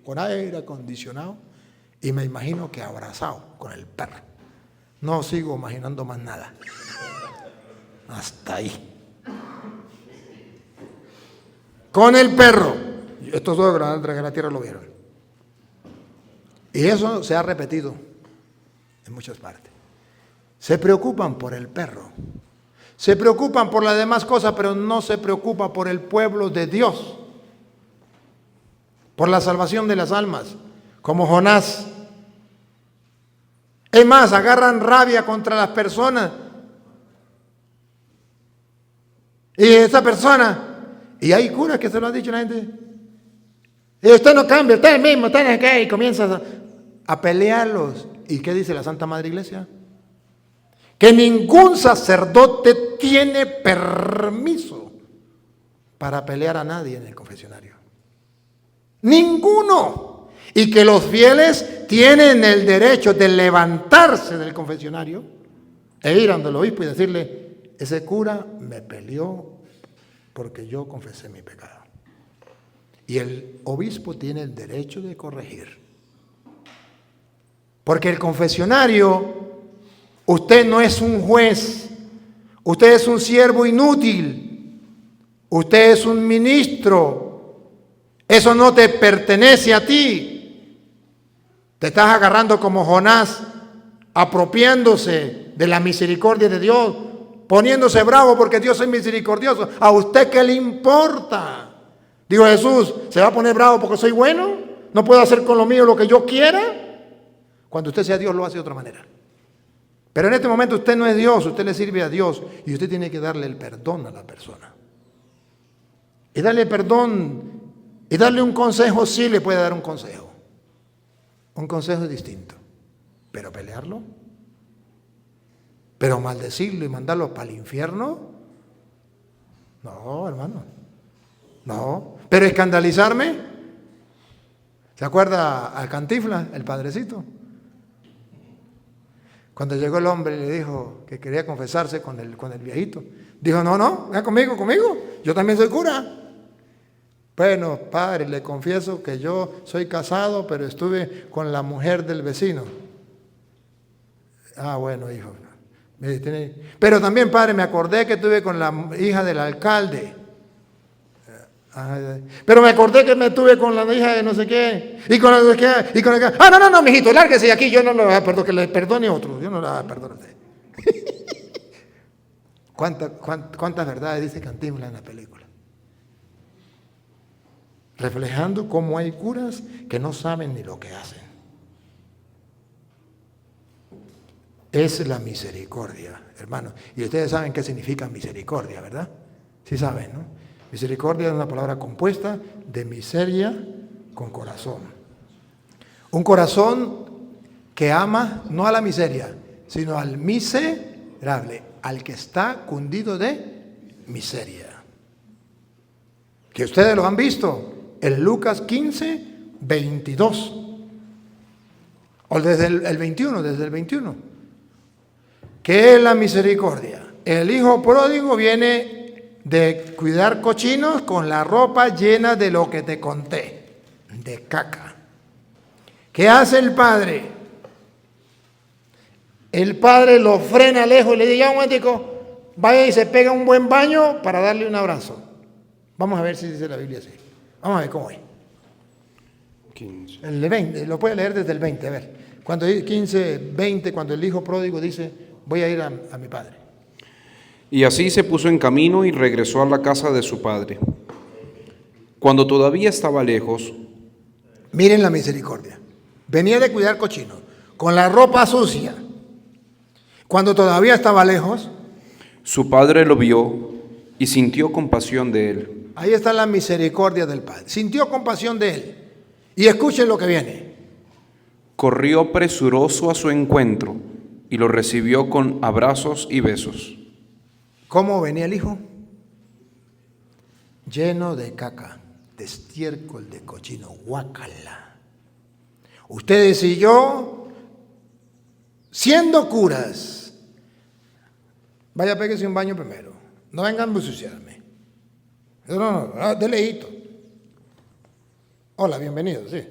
Con aire acondicionado y me imagino que abrazado con el perro. No sigo imaginando más nada. Hasta ahí. Con el perro. Estos dos de la tierra lo vieron. Y eso se ha repetido en muchas partes. Se preocupan por el perro. Se preocupan por las demás cosas, pero no se preocupa por el pueblo de Dios. Por la salvación de las almas, como Jonás. Es más, agarran rabia contra las personas. Y esa persona, y hay curas que se lo han dicho a la gente, y usted no cambia, usted es el mismo, usted es que, y comienza a pelearlos. ¿Y qué dice la Santa Madre Iglesia? Que ningún sacerdote tiene permiso para pelear a nadie en el confesionario. Ninguno. Y que los fieles tienen el derecho de levantarse del confesionario e ir ante el obispo y decirle, ese cura me peleó porque yo confesé mi pecado. Y el obispo tiene el derecho de corregir. Porque el confesionario, usted no es un juez, usted es un siervo inútil, usted es un ministro, eso no te pertenece a ti. Te estás agarrando como Jonás, apropiándose de la misericordia de Dios, poniéndose bravo porque Dios es misericordioso. ¿A usted qué le importa? Digo, Jesús, ¿se va a poner bravo porque soy bueno? ¿No puedo hacer con lo mío lo que yo quiera? Cuando usted sea Dios, lo hace de otra manera. Pero en este momento usted no es Dios, usted le sirve a Dios y usted tiene que darle el perdón a la persona. Y darle perdón y darle un consejo, sí le puede dar un consejo. Un consejo distinto. Pero pelearlo, pero maldecirlo y mandarlo para el infierno, no, hermano. No, pero escandalizarme. ¿Se acuerda al Cantinflas, el padrecito? Cuando llegó el hombre y le dijo que quería confesarse con el viejito, dijo, no, venga conmigo, yo también soy cura. Bueno, padre, le confieso que yo soy casado, pero estuve con la mujer del vecino. Ah, bueno, hijo. Pero también, padre, me acordé que estuve con la hija del alcalde. Pero me acordé que me tuve con la hija de no sé qué, y con la no sé qué, y con el... Ah, no, mijito, lárguese de aquí, yo no lo voy a perdonar, que le perdone a otro, yo no lo voy a perdonar a usted. ¿Cuántas verdades dice Cantinflas en la película? Reflejando cómo hay curas que no saben ni lo que hacen. Es la misericordia, hermano. Y ustedes saben qué significa misericordia, ¿verdad? Sí saben, ¿no? Misericordia es una palabra compuesta de miseria con corazón. Un corazón que ama no a la miseria, sino al miserable, al que está cundido de miseria. Que ustedes lo han visto en Lucas 15, 22. O desde el 21, desde el 21. ¿Qué es la misericordia? El hijo pródigo viene de cuidar cochinos con la ropa llena de lo que te conté, de caca. ¿Qué hace el padre? El padre lo frena lejos y le dice, ya un momentico, vaya y se pega un buen baño para darle un abrazo. Vamos a ver si dice la Biblia así. Vamos a ver cómo es. 15. El 20, lo puede leer desde el 20, a ver. Cuando 15, 20, cuando el hijo pródigo dice, voy a ir a mi padre. Y así se puso en camino y regresó a la casa de su padre. Cuando todavía estaba lejos, miren la misericordia. Venía de cuidar cochino, con la ropa sucia. Cuando todavía estaba lejos, su padre lo vio y sintió compasión de él. Ahí está la misericordia del padre. Sintió compasión de él. Y escuchen lo que viene. Corrió presuroso a su encuentro y lo recibió con abrazos y besos. ¿Cómo venía el hijo? Lleno de caca, de estiércol, de cochino, guácala. Ustedes y yo, siendo curas, vaya, péguese un baño primero. No vengan a ensuciarme. No, de lejito. Hola, bienvenido, sí.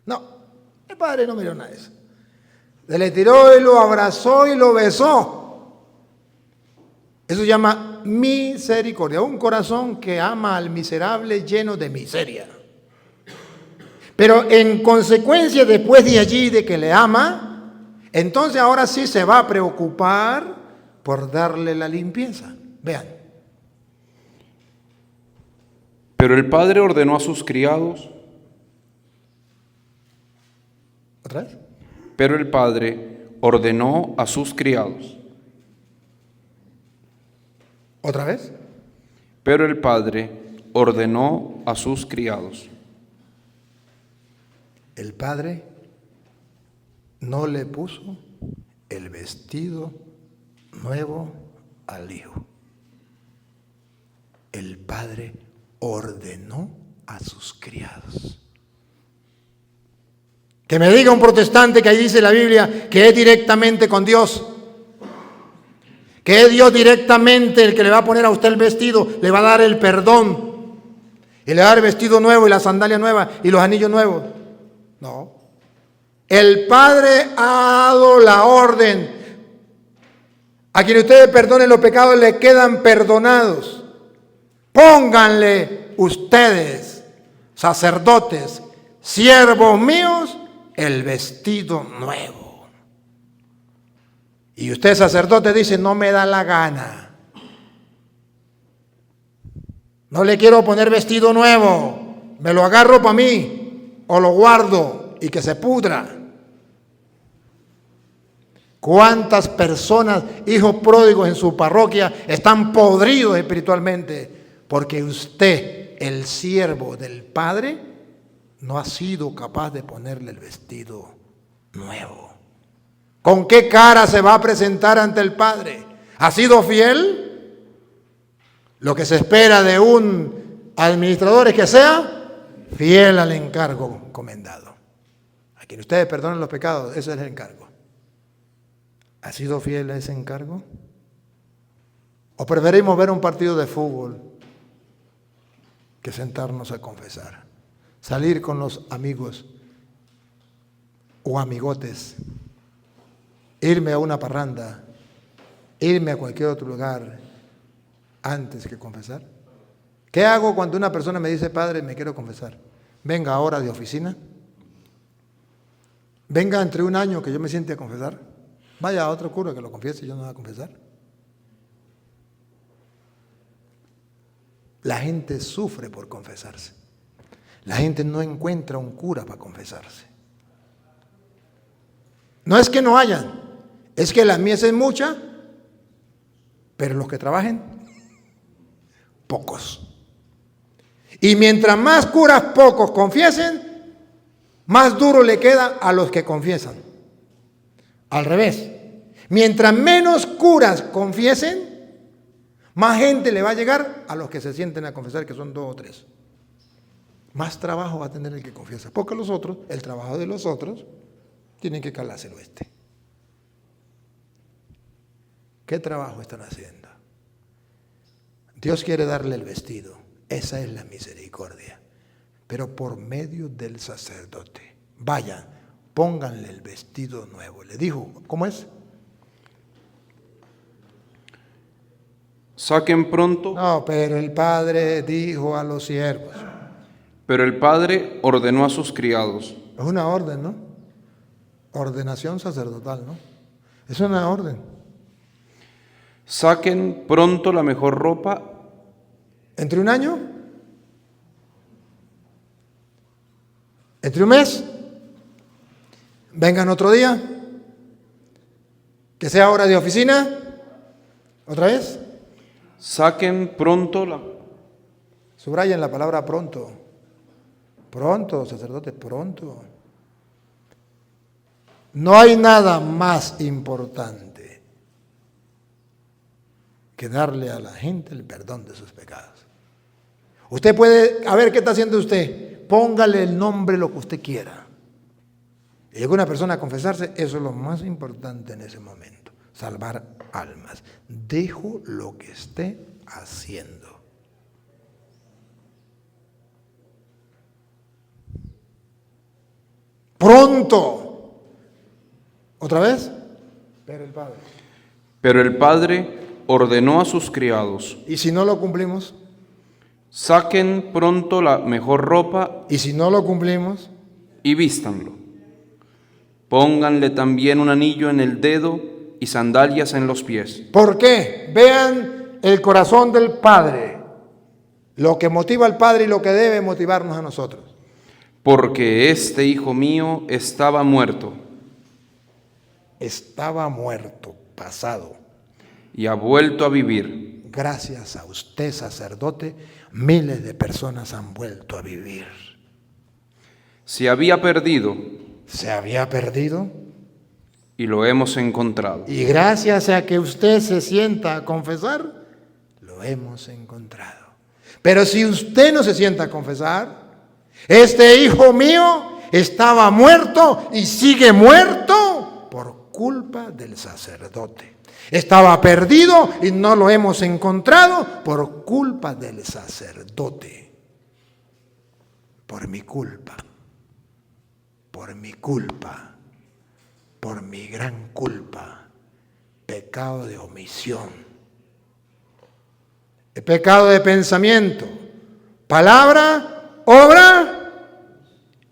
No, el padre no miró nada de eso. Se le tiró y lo abrazó y lo besó. Eso se llama misericordia. Un corazón que ama al miserable lleno de miseria. Pero en consecuencia, después de allí, de que le ama, entonces ahora sí se va a preocupar por darle la limpieza. Vean. Pero el padre ordenó a sus criados. ¿Otra vez? Pero el padre ordenó a sus criados. ¿Otra vez? Pero el padre ordenó a sus criados. El padre no le puso el vestido nuevo al hijo. El padre ordenó a sus criados. Que me diga un protestante que ahí dice la Biblia que es directamente con Dios. Que es Dios directamente el que le va a poner a usted el vestido, le va a dar el perdón. Y le va a dar el vestido nuevo y la sandalia nueva y los anillos nuevos. No. El Padre ha dado la orden. A quien ustedes perdonen los pecados le quedan perdonados. Pónganle ustedes, sacerdotes, siervos míos, el vestido nuevo. Y usted, sacerdote, dice, no me da la gana. No le quiero poner vestido nuevo. Me lo agarro para mí o lo guardo y que se pudra. ¿Cuántas personas, hijos pródigos en su parroquia, están podridos espiritualmente? Porque usted, el siervo del Padre, no ha sido capaz de ponerle el vestido nuevo. ¿Con qué cara se va a presentar ante el Padre? ¿Ha sido fiel? Lo que se espera de un administrador es que sea fiel al encargo encomendado. A quien ustedes perdonen los pecados, ese es el encargo. ¿Ha sido fiel a ese encargo? ¿O preferimos ver un partido de fútbol que sentarnos a confesar? Salir con los amigos o amigotes, irme a una parranda, irme a cualquier otro lugar antes que confesar. ¿Qué hago cuando una persona me dice, padre, me quiero confesar? Venga ahora de oficina. Venga entre un año que yo me siente a confesar. Vaya a otro cura que lo confiese y yo no voy a confesar. La gente sufre por confesarse. La gente no encuentra un cura para confesarse. No es que no hayan, es que la mies es mucha, pero los que trabajen, pocos. Y mientras más curas pocos confiesen, más duro le queda a los que confiesan. Al revés, mientras menos curas confiesen, más gente le va a llegar a los que se sienten a confesar, que son 2 o 3. Más trabajo va a tener el que confiesa, porque los otros, el trabajo de los otros, tienen que calárselo este. ¿Qué trabajo están haciendo? Dios quiere darle el vestido, esa es la misericordia, pero por medio del sacerdote. Vayan, pónganle el vestido nuevo. Le dijo, ¿cómo es? Saquen pronto. No, pero el padre dijo a los siervos. Pero el padre ordenó a sus criados. Es una orden, ¿no? Ordenación sacerdotal, ¿no? Es una orden. Saquen pronto la mejor ropa. ¿Entre un año? ¿Entre un mes? ¿Vengan otro día? ¿Que sea hora de oficina? ¿Otra vez? Saquen pronto la... Subrayen la palabra pronto. Pronto, sacerdote, pronto. No hay nada más importante que darle a la gente el perdón de sus pecados. Usted puede, a ver, ¿qué está haciendo usted? Póngale el nombre, lo que usted quiera. Y llega una persona a confesarse, eso es lo más importante en ese momento, salvar almas. Dejo lo que esté haciendo. Pronto. ¿Otra vez? Pero el padre ordenó a sus criados. ¿Y si no lo cumplimos? Saquen pronto la mejor ropa. ¿Y si no lo cumplimos? Y vístanlo. Pónganle también un anillo en el dedo y sandalias en los pies. ¿Por qué? Vean el corazón del Padre. Lo que motiva al Padre y lo que debe motivarnos a nosotros. Porque este hijo mío estaba muerto. Estaba muerto, pasado. Y ha vuelto a vivir. Gracias a usted, sacerdote, miles de personas han vuelto a vivir. Se había perdido. Se había perdido. Y lo hemos encontrado. Y gracias a que usted se sienta a confesar, lo hemos encontrado. Pero si usted no se sienta a confesar, este hijo mío estaba muerto y sigue muerto por culpa del sacerdote. Estaba perdido y no lo hemos encontrado por culpa del sacerdote. Por mi culpa. Por mi culpa. Por mi gran culpa. Pecado de omisión. El pecado de pensamiento, palabra, obra,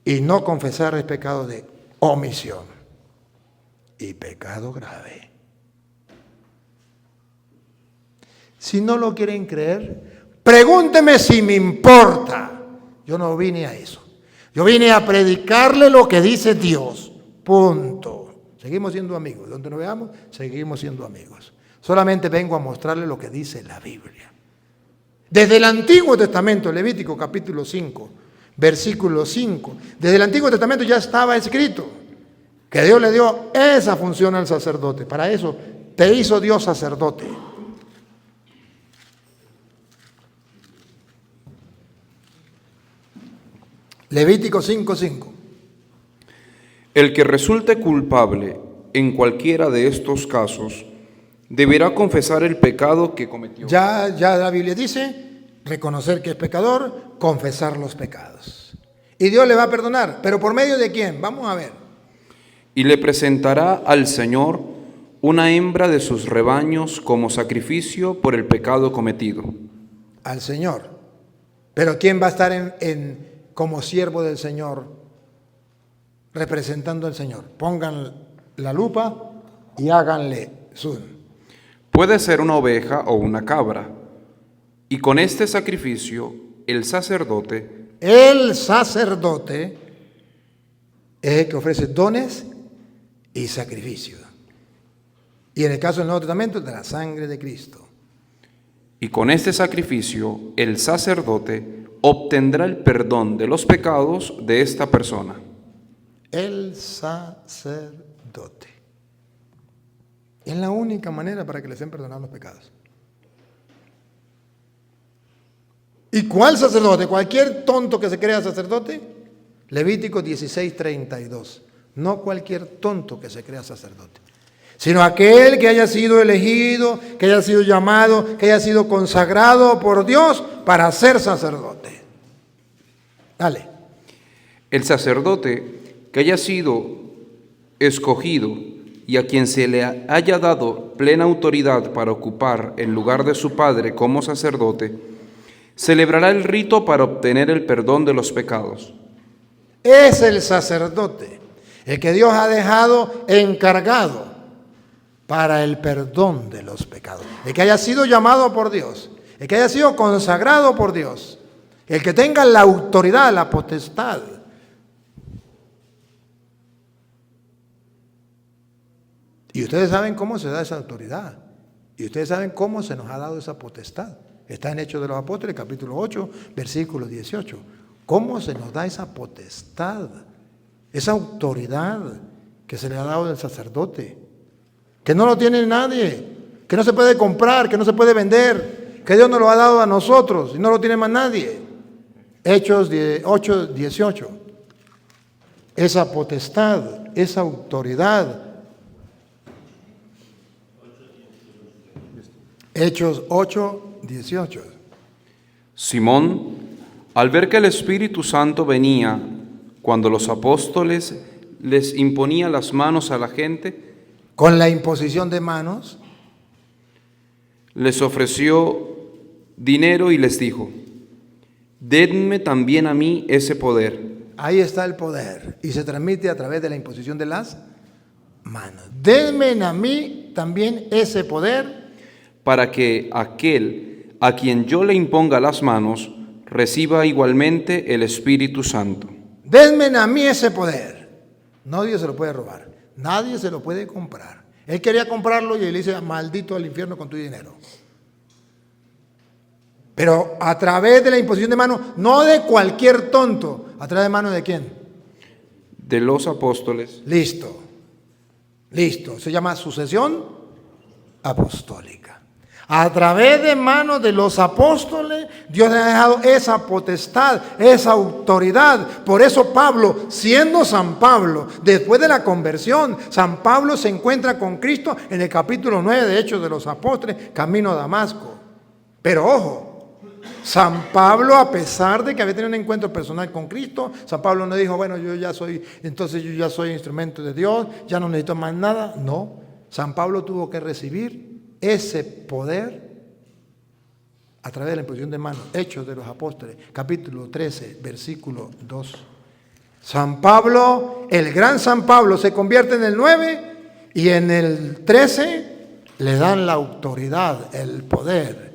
y no confesar es pecado de omisión y pecado grave. Si no lo quieren creer, pregúnteme si me importa. Yo no vine a eso. Yo vine a predicarle lo que dice Dios. Punto. Seguimos siendo amigos. Donde nos veamos, seguimos siendo amigos. Solamente vengo a mostrarle lo que dice la Biblia. Desde el Antiguo Testamento, Levítico capítulo 5, versículo 5, desde el Antiguo Testamento ya estaba escrito que Dios le dio esa función al sacerdote. Para eso te hizo Dios sacerdote. Levítico 5:5. El que resulte culpable en cualquiera de estos casos deberá confesar el pecado que cometió. Ya la Biblia dice, reconocer que es pecador, confesar los pecados. Y Dios le va a perdonar, pero ¿por medio de quién? Vamos a ver. Y le presentará al Señor una hembra de sus rebaños como sacrificio por el pecado cometido. Al Señor. Pero ¿quién va a estar como siervo del Señor, representando al Señor? Pongan la lupa y háganle zoom. Puede ser una oveja o una cabra, Y con este sacrificio el sacerdote es el que ofrece dones y sacrificios. Y en el caso del Nuevo Testamento, de la sangre de Cristo. Y con este sacrificio el sacerdote obtendrá el perdón de los pecados de esta persona. El sacerdote. Es la única manera para que le sean perdonados los pecados. ¿Y cuál sacerdote? Cualquier tonto que se crea sacerdote. Levítico 16:32. No cualquier tonto que se crea sacerdote, sino aquel que haya sido elegido, que haya sido llamado, que haya sido consagrado por Dios para ser sacerdote. Dale. El sacerdote que haya sido escogido y a quien se le haya dado plena autoridad para ocupar el lugar de su padre como sacerdote, celebrará el rito para obtener el perdón de los pecados. Es el sacerdote el que Dios ha dejado encargado para el perdón de los pecados. El que haya sido llamado por Dios, el que haya sido consagrado por Dios, el que tenga la autoridad, la potestad. Y ustedes saben cómo se da esa autoridad. Y ustedes saben cómo se nos ha dado esa potestad. Está en Hechos de los Apóstoles, capítulo 8, versículo 18. ¿Cómo se nos da esa potestad? Esa autoridad que se le ha dado al sacerdote. Que no lo tiene nadie. Que no se puede comprar, que no se puede vender. Que Dios nos lo ha dado a nosotros y no lo tiene más nadie. Hechos 8, 18. Esa potestad, esa autoridad. Hechos 8, 18. Simón, al ver que el Espíritu Santo venía cuando los apóstoles les imponía las manos a la gente, con la imposición de manos, les ofreció dinero y les dijo: denme también a mí ese poder. Ahí está el poder y se transmite a través de la imposición de las manos. Denme a mí también ese poder, para que aquel a quien yo le imponga las manos reciba igualmente el Espíritu Santo. Denme a mí ese poder. Nadie se lo puede robar, nadie se lo puede comprar. Él quería comprarlo y él dice: maldito al infierno con tu dinero. Pero a través de la imposición de manos, no de cualquier tonto, a través de manos de quién? De los apóstoles. Listo. Se llama sucesión apostólica. A través de manos de los apóstoles, Dios le ha dejado esa potestad, esa autoridad. Por eso Pablo, siendo San Pablo, después de la conversión, San Pablo se encuentra con Cristo en el capítulo 9 de Hechos de los Apóstoles, camino a Damasco. Pero ojo, San Pablo, a pesar de que había tenido un encuentro personal con Cristo, San Pablo no dijo: bueno, yo ya soy instrumento de Dios, ya no necesito más nada. No, San Pablo tuvo que recibir ese poder a través de la imposición de manos. Hechos de los Apóstoles, capítulo 13, versículo 2. San Pablo, el gran San Pablo, se convierte en el 9 y en el 13 le dan la autoridad, el poder.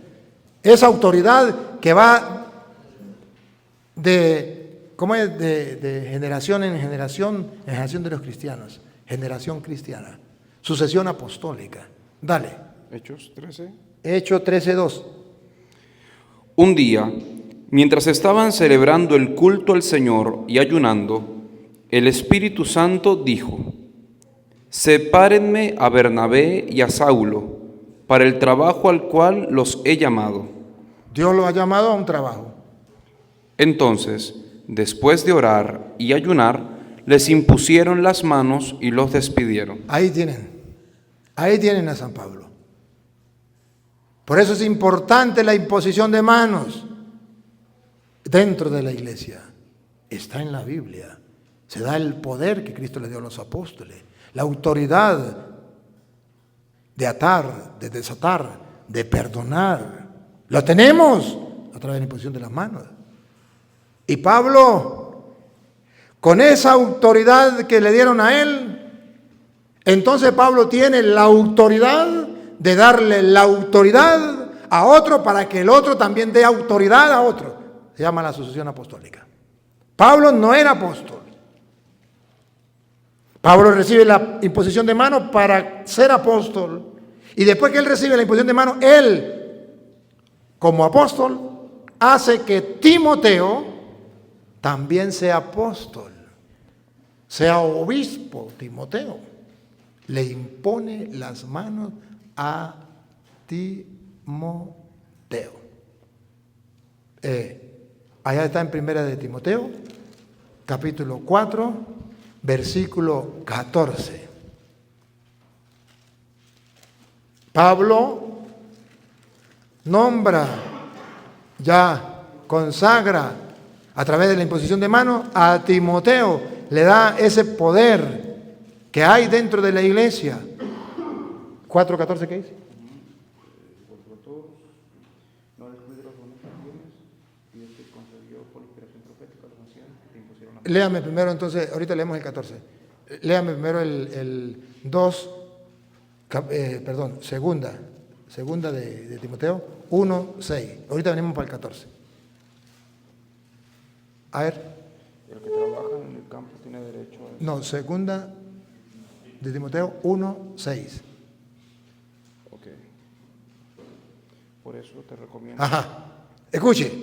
Esa autoridad que va de generación en generación de los cristianos. Generación cristiana. Sucesión apostólica. Dale. Hechos 13. Hechos 13:2. Un día, mientras estaban celebrando el culto al Señor y ayunando, el Espíritu Santo dijo: sepárenme a Bernabé y a Saulo para el trabajo al cual los he llamado. Dios los ha llamado a un trabajo. Entonces, después de orar y ayunar, les impusieron las manos y los despidieron. Ahí tienen a San Pablo. Por eso es importante la imposición de manos dentro de la iglesia. Está en la Biblia. Se da el poder que Cristo le dio a los apóstoles, la autoridad de atar, de desatar, de perdonar. Lo tenemos a través de la imposición de las manos. Y Pablo, con esa autoridad que le dieron a él, entonces Pablo tiene la autoridad de darle la autoridad a otro para que el otro también dé autoridad a otro. Se llama la sucesión apostólica. Pablo no era apóstol. Pablo recibe la imposición de mano para ser apóstol. Y después que él recibe la imposición de mano, él, como apóstol, hace que Timoteo también sea apóstol, sea obispo. Timoteo le impone las manos a Timoteo. Allá está en Primera de Timoteo, capítulo 4, versículo 14. Pablo nombra, ya consagra a través de la imposición de mano a Timoteo, le da ese poder que hay dentro de la iglesia. 4:14, ¿qué dice? Léame primero entonces, ahorita leemos el 14. Léame primero el 2, segunda de Timoteo 1:6. Ahorita venimos para el 14. A ver. El que trabaja en el campo tiene derecho a... No, segunda de Timoteo 1:6. Ok. Por eso te recomiendo... Ajá. Escuche.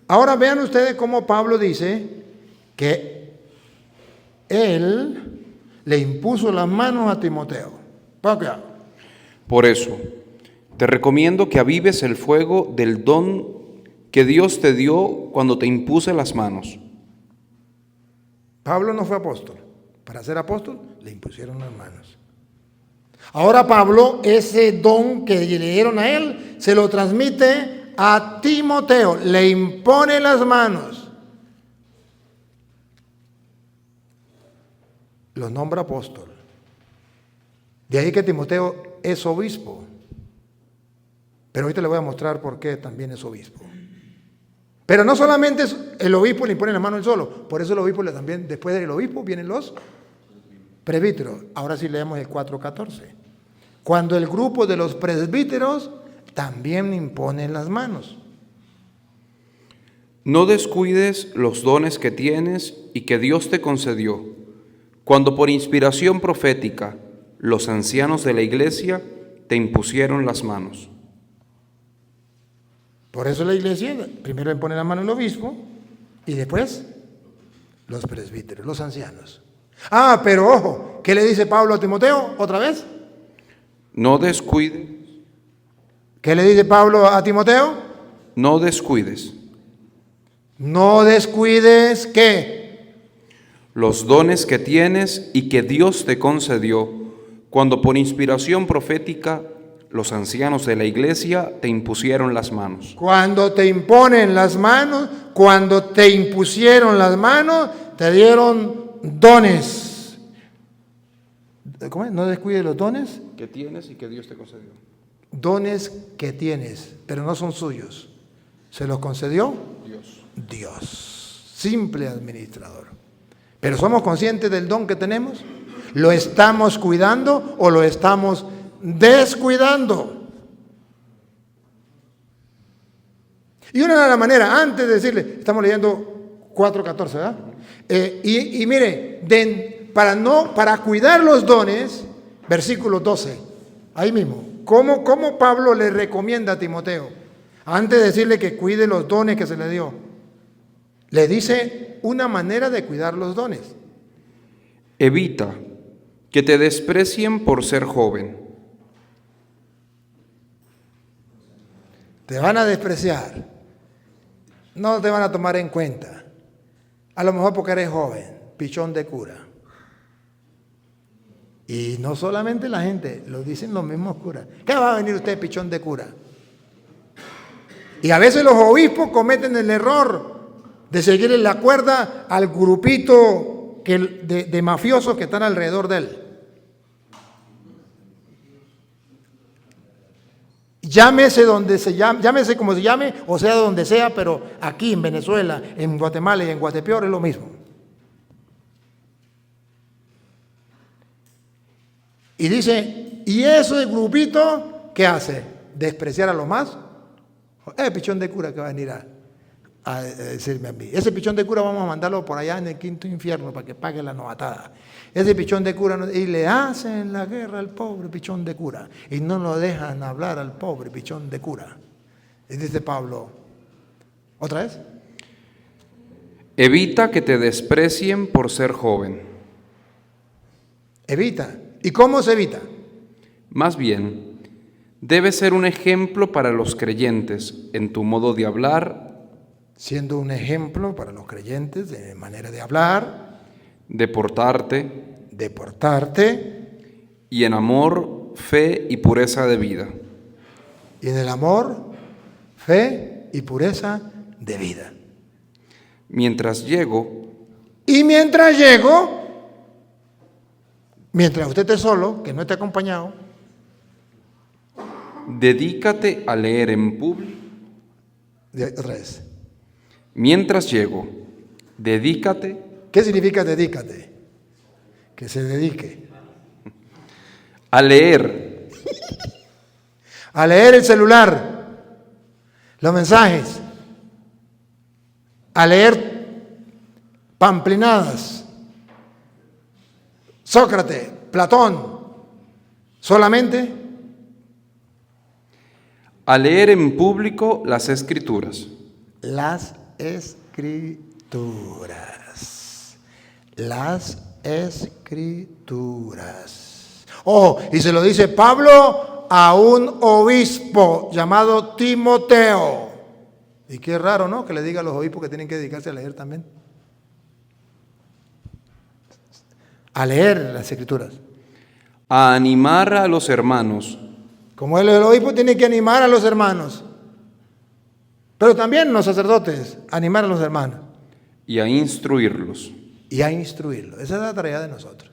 Ahora vean ustedes cómo Pablo dice que él le impuso las manos a Timoteo. ¿Para qué? Por eso, te recomiendo que avives el fuego del don que Dios te dio cuando te impuse las manos. Pablo no fue apóstol. Para ser apóstol le impusieron las manos. Ahora Pablo, ese don que le dieron a él, se lo transmite a Timoteo. Le impone las manos. Lo nombra apóstol. De ahí que Timoteo es obispo. Pero ahorita le voy a mostrar por qué también es obispo. Pero no solamente el obispo le impone la mano él solo. Por eso el obispo también, después del obispo, vienen los presbíteros. Ahora sí leemos el 4:14. Cuando el grupo de los presbíteros también imponen las manos. No descuides los dones que tienes y que Dios te concedió, cuando por inspiración profética los ancianos de la iglesia te impusieron las manos. Por eso la iglesia primero le pone la mano al obispo y después los presbíteros, los ancianos. Ah, pero ojo, ¿qué le dice Pablo a Timoteo otra vez? No descuides. ¿Qué le dice Pablo a Timoteo? No descuides. No descuides, ¿qué? Los dones que tienes y que Dios te concedió, cuando por inspiración profética los ancianos de la iglesia te impusieron las manos. Cuando te imponen las manos, cuando te impusieron las manos, te dieron dones. ¿Cómo es? No descuides los dones. Que tienes y que Dios te concedió. Dones que tienes, pero no son suyos. ¿Se los concedió? Dios. Simple administrador. Pero ¿somos conscientes del don que tenemos? ¿Lo estamos cuidando o lo estamos descuidando? Y una de las maneras, antes de decirle, estamos leyendo 4:14, ¿verdad? Y mire, para cuidar los dones, versículo 12, ahí mismo, ¿cómo Pablo le recomienda a Timoteo? Antes de decirle que cuide los dones que se le dio, le dice una manera de cuidar los dones. Evita que te desprecien por ser joven. Te van a despreciar, no te van a tomar en cuenta, a lo mejor porque eres joven, pichón de cura. Y no solamente la gente, lo dicen los mismos curas. ¿Qué va a venir usted, pichón de cura? Y a veces los obispos cometen el error de seguirle la cuerda al grupito de mafiosos que están alrededor de él. Llámese como se llame, o sea donde sea, pero aquí en Venezuela, en Guatemala y en Guatepeor es lo mismo. Y dice, ¿y ese grupito qué hace? ¿Despreciar a los más Pichón de cura que va a venir a decirme a mí. Ese pichón de cura vamos a mandarlo por allá en el quinto infierno para que pague la novatada. Ese pichón de cura, y le hacen la guerra al pobre pichón de cura. Y no lo dejan hablar al pobre pichón de cura. Y dice Pablo, ¿otra vez? Evita que te desprecien por ser joven. Evita. ¿Y cómo se evita? Más bien, debes ser un ejemplo para los creyentes en tu modo de hablar, siendo un ejemplo para los creyentes de manera de hablar, de portarte y en amor, fe y pureza de vida. Y en el amor, fe y pureza de vida. Mientras llego, mientras usted esté solo, que no esté acompañado, dedícate a leer en público. Otra vez. Mientras llego, dedícate. ¿Qué significa dedícate? Que se dedique. A leer. A leer el celular, los mensajes, a leer pamplinadas, Sócrates, Platón, solamente. A leer en público las Escrituras. Las Escrituras. Las Escrituras. Oh, y se lo dice Pablo a un obispo llamado Timoteo. Y qué raro, ¿no? Que le diga a los obispos que tienen que dedicarse a leer también. A leer las Escrituras. A animar a los hermanos. Como el obispo tiene que animar a los hermanos. Pero también los sacerdotes, animar a los hermanos. Y a instruirlos. Y a instruirlos. Esa es la tarea de nosotros.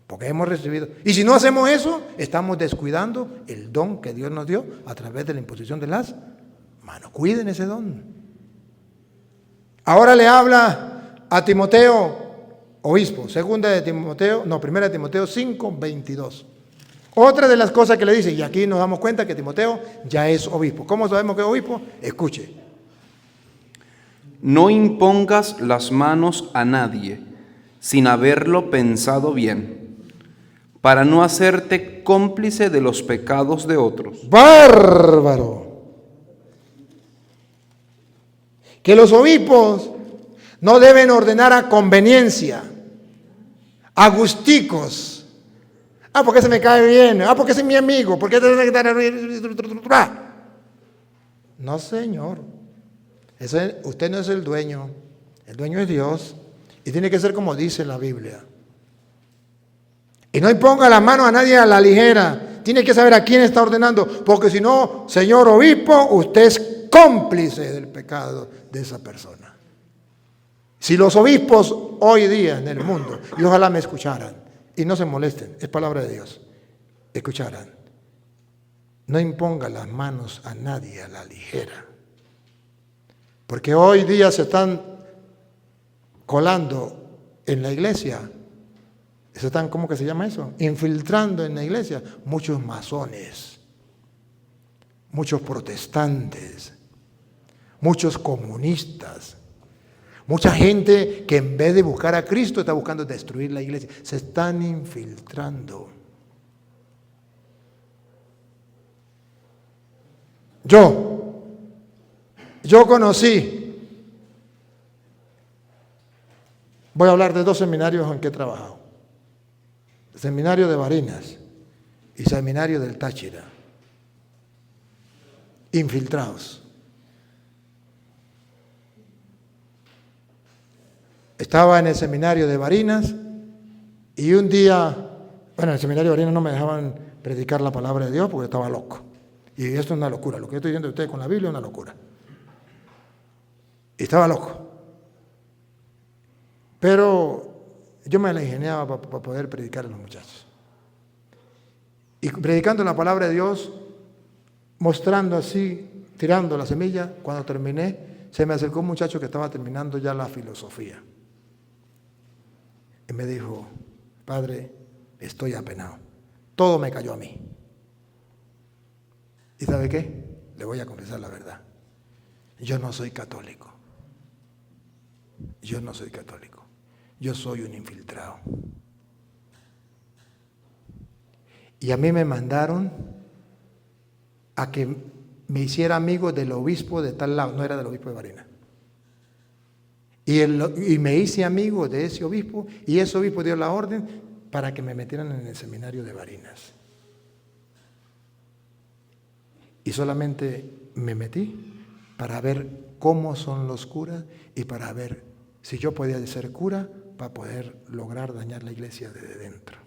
Porque hemos recibido. Y si no hacemos eso, estamos descuidando el don que Dios nos dio a través de la imposición de las manos. Cuiden ese don. Ahora le habla a Timoteo, obispo. Primera de Timoteo 5:22. Otra de las cosas que le dice, y aquí nos damos cuenta que Timoteo ya es obispo. ¿Cómo sabemos que es obispo? Escuche. No impongas las manos a nadie sin haberlo pensado bien, para no hacerte cómplice de los pecados de otros. ¡Bárbaro! Que los obispos no deben ordenar a conveniencia, a gusticos. Porque se me cae bien. Porque es mi amigo. Porque no, señor. Usted no es el dueño. El dueño es Dios. Y tiene que ser como dice la Biblia. Y no imponga la mano a nadie a la ligera. Tiene que saber a quién está ordenando. Porque si no, señor obispo, usted es cómplice del pecado de esa persona. Si los obispos hoy día en el mundo, y ojalá me escucharan, y no se molesten, es palabra de Dios, escucharan, no imponga las manos a nadie a la ligera. Porque hoy día se están colando en la iglesia, ¿cómo que se llama eso? Infiltrando en la iglesia muchos masones, muchos protestantes, muchos comunistas, mucha gente que en vez de buscar a Cristo está buscando destruir la iglesia. Se están infiltrando. Yo conocí, voy a hablar de 2 seminarios en que he trabajado. El seminario de Barinas y seminario del Táchira. Infiltrados. Estaba en el seminario de Barinas y un día, en el seminario de Barinas no me dejaban predicar la palabra de Dios porque estaba loco. Y esto es una locura, lo que yo estoy diciendo de ustedes con la Biblia es una locura. Y estaba loco. Pero yo me la ingeniaba para poder predicar a los muchachos. Y predicando la palabra de Dios, mostrando así, tirando la semilla, cuando terminé, se me acercó un muchacho que estaba terminando ya la filosofía. Y me dijo, padre, estoy apenado. Todo me cayó a mí. ¿Y sabe qué? Le voy a confesar la verdad. Yo no soy católico. Yo no soy católico. Yo soy un infiltrado. Y a mí me mandaron a que me hiciera amigo del obispo de tal lado, no era del obispo de Barinas. Y me hice amigo de ese obispo, y ese obispo dio la orden para que me metieran en el seminario de Barinas. Y solamente me metí para ver cómo son los curas y para ver si yo podía ser cura para poder lograr dañar la iglesia desde dentro.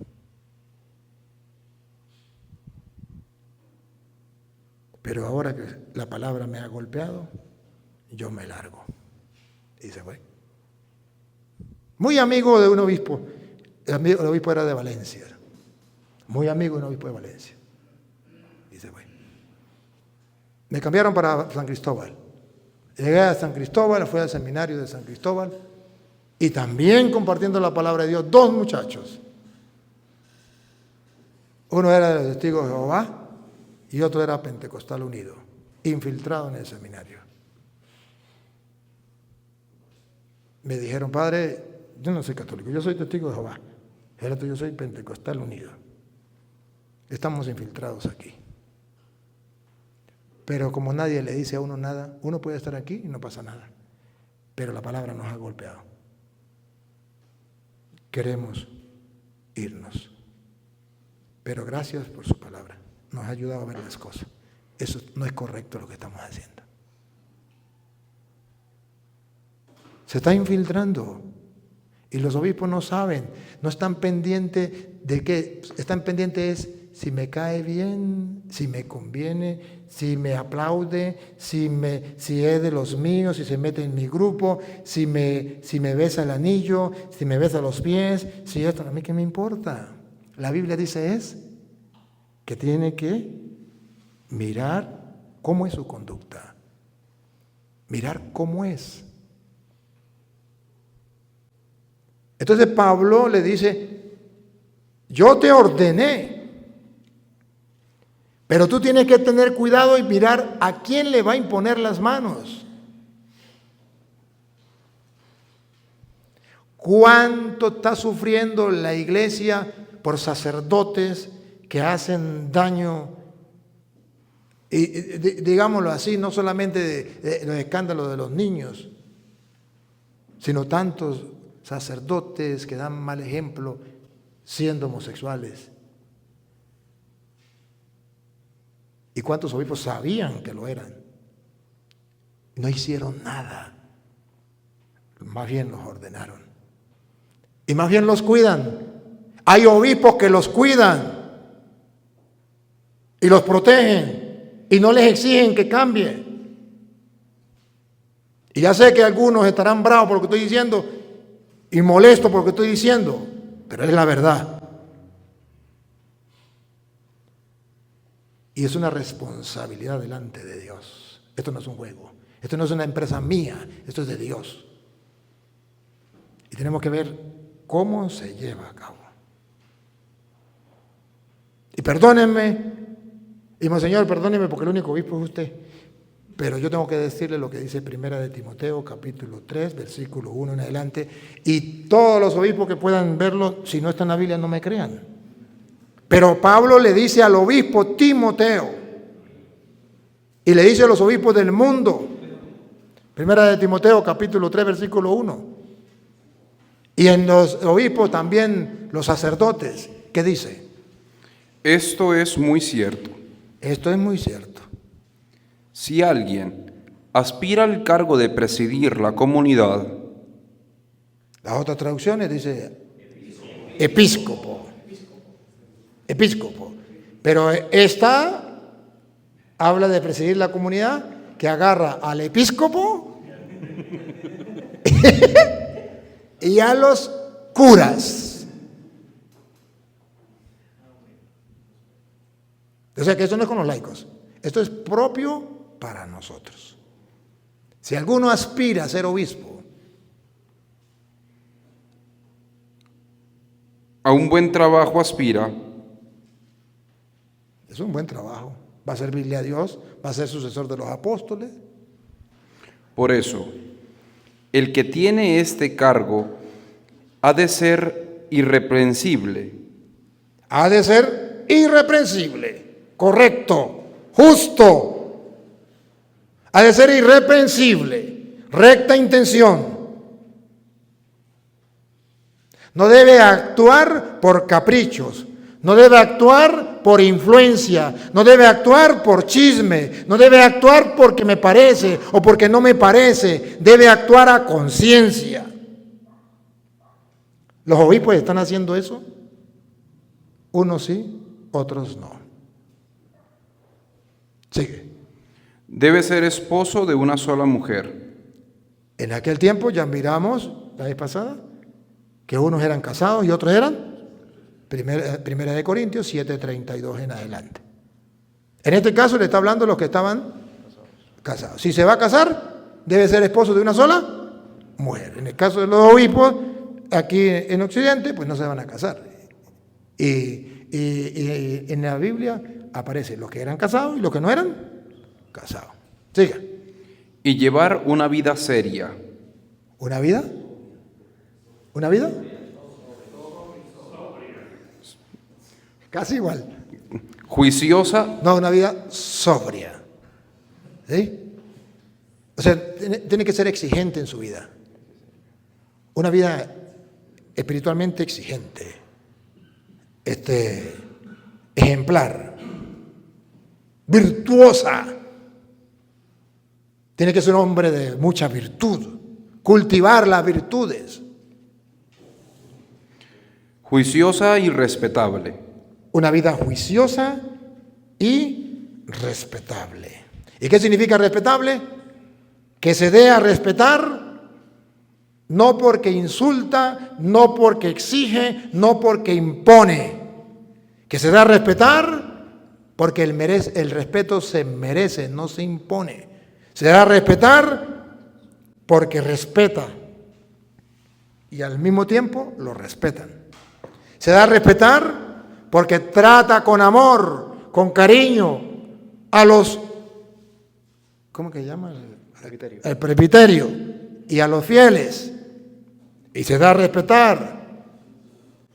Pero ahora que la palabra me ha golpeado, yo me largo. Y se fue. Muy amigo de un obispo. El obispo era de Valencia. Muy amigo de un obispo de Valencia. Y se fue. Me cambiaron para San Cristóbal. Llegué a San Cristóbal, fui al seminario de San Cristóbal y también compartiendo la palabra de Dios, 2 muchachos. Uno era de los Testigos de Jehová y otro era Pentecostal Unido, infiltrado en el seminario. Me dijeron, padre, yo no soy católico, yo soy Testigo de Jehová. El otro, yo soy Pentecostal Unido. Estamos infiltrados aquí. Pero como nadie le dice a uno nada, uno puede estar aquí y no pasa nada. Pero la palabra nos ha golpeado. Queremos irnos. Pero gracias por su palabra. Nos ha ayudado a ver las cosas. Eso no es correcto lo que estamos haciendo. Se está infiltrando. Y los obispos no saben, no están pendientes de qué. Están pendientes si me cae bien, si me conviene, si me aplaude, si es de los míos, si se mete en mi grupo, si me besa el anillo, si me besa los pies, si esto, a mí qué me importa. La Biblia dice que tiene que mirar cómo es su conducta, mirar cómo es. Entonces Pablo le dice, yo te ordené, pero tú tienes que tener cuidado y mirar a quién le va a imponer las manos. ¿Cuánto está sufriendo la iglesia por sacerdotes que hacen daño? Y digámoslo así, no solamente de los escándalos de los niños, sino tantos sacerdotes que dan mal ejemplo siendo homosexuales. ¿Y cuántos obispos sabían que lo eran? No hicieron nada. Más bien los ordenaron. Y más bien los cuidan. Hay obispos que los cuidan y los protegen y no les exigen que cambien. Y ya sé que algunos estarán bravos por lo que estoy diciendo y molestos por lo que estoy diciendo, pero es la verdad. Y es una responsabilidad delante de Dios. Esto no es un juego. Esto no es una empresa mía. Esto es de Dios. Y tenemos que ver cómo se lleva a cabo. Y perdónenme. Y Monseñor, perdónenme porque el único obispo es usted. Pero yo tengo que decirle lo que dice Primera de Timoteo, capítulo 3, versículo 1 en adelante. Y todos los obispos que puedan verlo, si no está en la Biblia, no me crean. Pero Pablo le dice al obispo Timoteo y le dice a los obispos del mundo, Primera de Timoteo capítulo 3 versículo 1, y en los obispos también los sacerdotes, ¿qué dice? Esto es muy cierto. Esto es muy cierto. Si alguien aspira al cargo de presidir la comunidad, Las otras traducciones dice episcopo. Episcopo. Pero esta habla de presidir la comunidad, que agarra al episcopo y a los curas. O sea que esto no es con los laicos, esto es propio para nosotros. Si alguno aspira a ser obispo, a un buen trabajo aspira, es un buen trabajo. Va a servirle a Dios, va a ser sucesor de los apóstoles. Por eso, el que tiene este cargo ha de ser irreprensible. Ha de ser irreprensible, correcto, justo. Ha de ser irreprensible, recta intención. No debe actuar por caprichos, no debe actuar por influencia, no debe actuar por chisme, no debe actuar porque me parece o porque no me parece, debe actuar a conciencia. ¿Los obispos están haciendo eso? Unos sí, otros no. Sigue. Debe ser esposo de una sola mujer. En aquel tiempo ya miramos, la vez pasada, que unos eran casados y otros eran, Primera de Corintios 7:32 en adelante. En este caso le está hablando de los que estaban casados. Si se va a casar, debe ser esposo de una sola mujer. En el caso de los obispos, aquí en Occidente, pues no se van a casar. Y en la Biblia aparecen los que eran casados y los que no eran casados. Siga. Y llevar una vida seria. ¿Una vida? ¿Una vida? Casi igual. Juiciosa. No, una vida sobria. ¿Sí? O sea, tiene que ser exigente en su vida. Una vida espiritualmente exigente. Ejemplar. Virtuosa. Tiene que ser un hombre de mucha virtud. Cultivar las virtudes. Juiciosa y respetable. Una vida juiciosa y respetable. ¿Y qué significa respetable? Que se dé a respetar no porque insulta, no porque exige, no porque impone. Que se da a respetar porque el respeto se merece, no se impone. Se da a respetar porque respeta y al mismo tiempo lo respetan. Se da a respetar porque trata con amor, con cariño a los, ¿cómo que llama? El presbiterio y a los fieles. Y se da a respetar.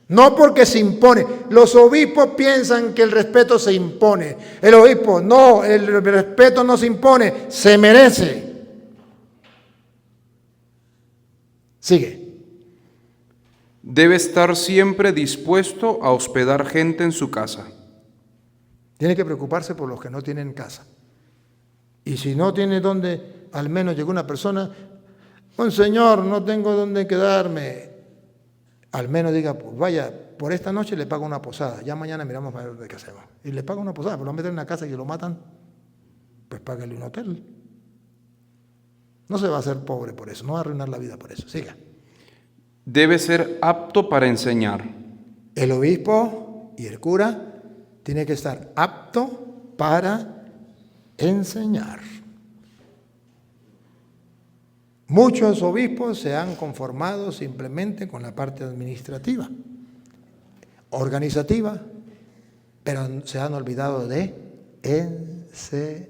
No porque se impone. Los obispos piensan que el respeto se impone. El obispo, no, el respeto no se impone, se merece. Sigue. Debe estar siempre dispuesto a hospedar gente en su casa. Tiene que preocuparse por los que no tienen casa. Y si no tiene dónde, al menos llegó una persona, Monseñor, no tengo dónde quedarme. Al menos diga, pues vaya, por esta noche le pago una posada, ya mañana miramos a ver qué hacemos. Y le pago una posada, pero lo meten en una casa y lo matan, pues págale un hotel. No se va a hacer pobre por eso, no va a arruinar la vida por eso. Siga. Debe ser apto para enseñar. El obispo y el cura tiene que estar apto para enseñar. Muchos obispos se han conformado simplemente con la parte administrativa, organizativa, pero se han olvidado de enseñar.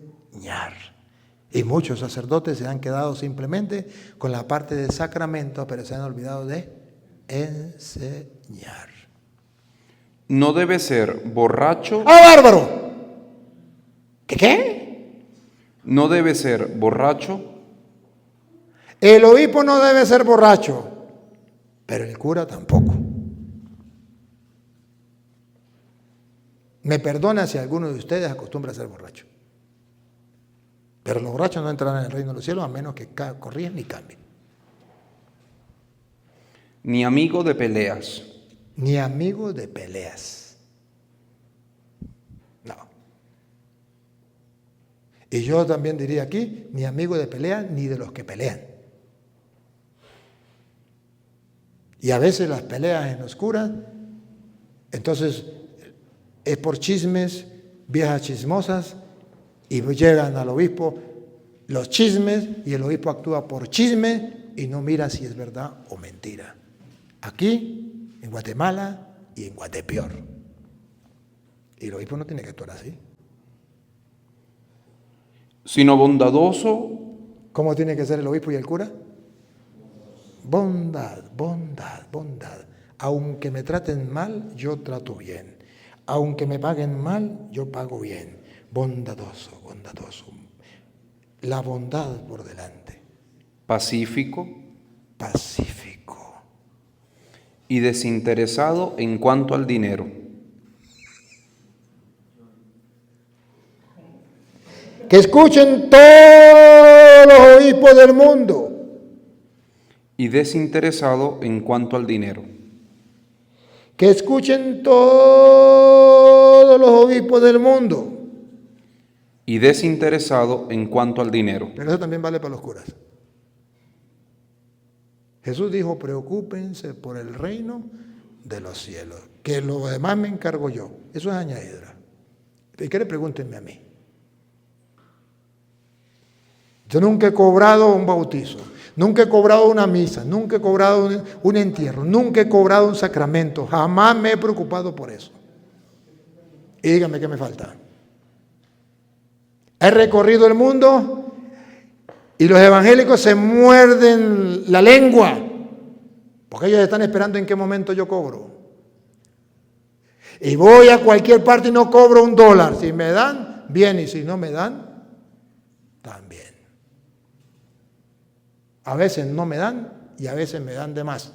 Y muchos sacerdotes se han quedado simplemente con la parte de sacramento, pero se han olvidado de enseñar. No debe ser borracho. ¡Ah, bárbaro! ¿Qué? No debe ser borracho. El obispo no debe ser borracho, pero el cura tampoco. Me perdona si alguno de ustedes acostumbra a ser borracho. Pero los borrachos no entrarán en el reino de los cielos a menos que corrijan y cambien. Ni amigo de peleas. Ni amigo de peleas. No. Y yo también diría aquí, ni amigo de peleas ni de los que pelean. Y a veces las peleas en los curas, entonces es por chismes, viejas chismosas, y llegan al obispo los chismes y el obispo actúa por chisme y no mira si es verdad o mentira. Aquí, en Guatemala y en Guatepeor. Y el obispo no tiene que actuar así. Sino bondadoso, ¿Cómo tiene que ser el obispo y el cura? Bondad, bondad, bondad. Aunque me traten mal, yo trato bien. Aunque me paguen mal, yo pago bien. Bondadoso, bondadoso. La bondad por delante. Pacífico Pacífico. y desinteresado en cuanto al dinero. Que escuchen todos los obispos del mundo. Y desinteresado en cuanto al dinero. Que escuchen todos los obispos del mundo. Y desinteresado en cuanto al dinero. Pero eso también vale para los curas. Jesús dijo, preocúpense por el reino de los cielos, que lo demás me encargo yo. Eso es añadidura. ¿Y qué le pregúntenme a mí? Yo nunca he cobrado un bautizo, nunca he cobrado una misa, nunca he cobrado un entierro, nunca he cobrado un sacramento, jamás me he preocupado por eso. Y dígame qué me falta. He recorrido el mundo y los evangélicos se muerden la lengua, porque ellos están esperando en qué momento yo cobro. Y voy a cualquier parte y no cobro $1. Si me dan, bien, y si no me dan, también. A veces no me dan y a veces me dan de más.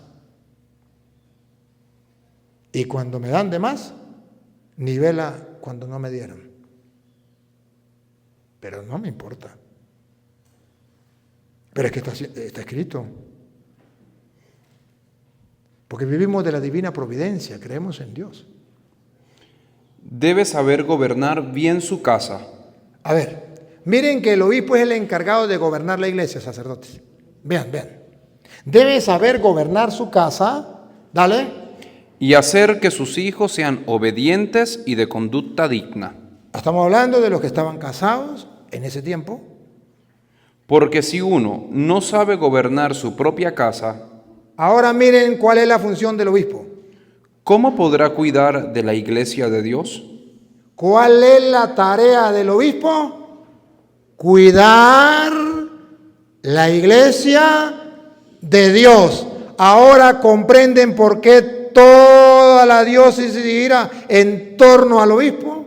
Y cuando me dan de más, nivela cuando no me dieron. Pero no me importa. Pero es que está escrito. Porque vivimos de la divina providencia, creemos en Dios. Debe saber gobernar bien su casa. A ver, miren que el obispo es el encargado de gobernar la iglesia, sacerdotes. Vean. Debe saber gobernar su casa, dale. Y hacer que sus hijos sean obedientes y de conducta digna. Estamos hablando de los que estaban casados en ese tiempo. Porque si uno no sabe gobernar su propia casa, Ahora miren cuál es la función del obispo. ¿cómo podrá cuidar de la iglesia de Dios? ¿Cuál es la tarea del obispo? Cuidar la iglesia de Dios. Ahora comprenden por qué toda la diócesis gira en torno al obispo.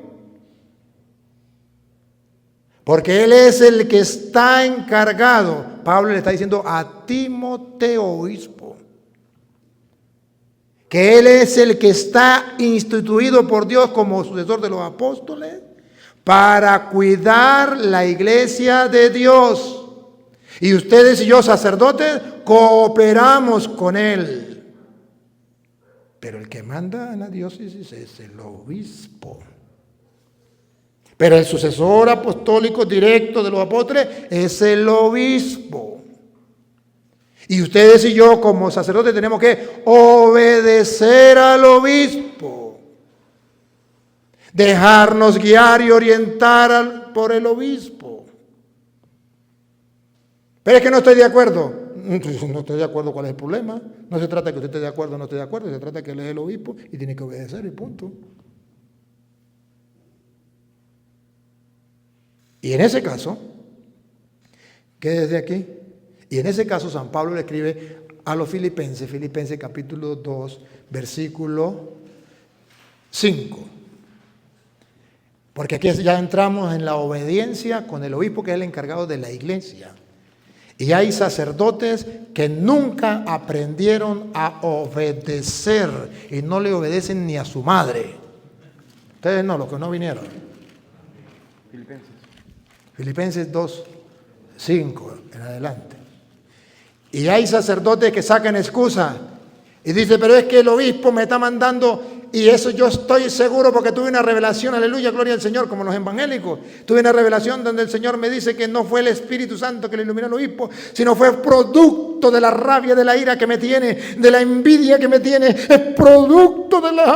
Porque él es el que está encargado. Pablo le está diciendo a Timoteo, obispo, que él es el que está instituido por Dios como sucesor de los apóstoles para cuidar la iglesia de Dios. Y ustedes y yo, sacerdotes, cooperamos con él. Pero el que manda en la diócesis es el obispo. Pero el sucesor apostólico directo de los apóstoles es el obispo. Y ustedes y yo como sacerdotes tenemos que obedecer al obispo. Dejarnos guiar y orientar por el obispo. Pero es que no estoy de acuerdo. No estoy de acuerdo, ¿cuál es el problema? No se trata de que usted esté de acuerdo o no esté de acuerdo, se trata de que él es el obispo y tiene que obedecer y punto. Y en ese caso, ¿qué desde aquí? Y en ese caso San Pablo le escribe a los Filipenses, Filipenses capítulo 2, versículo 5. Porque aquí ya entramos en la obediencia con el obispo que es el encargado de la iglesia. Y hay sacerdotes que nunca aprendieron a obedecer y no le obedecen ni a su madre. Ustedes no, los que no vinieron. Filipenses 2, 5 en adelante. Y hay sacerdotes que sacan excusa y dicen, pero es que el obispo me está mandando, y eso yo estoy seguro porque tuve una revelación, aleluya, gloria al Señor, como los evangélicos. Tuve una revelación donde el Señor me dice que no fue el Espíritu Santo que le iluminó al obispo, sino fue producto de la rabia, de la ira que me tiene, de la envidia que me tiene, es producto de las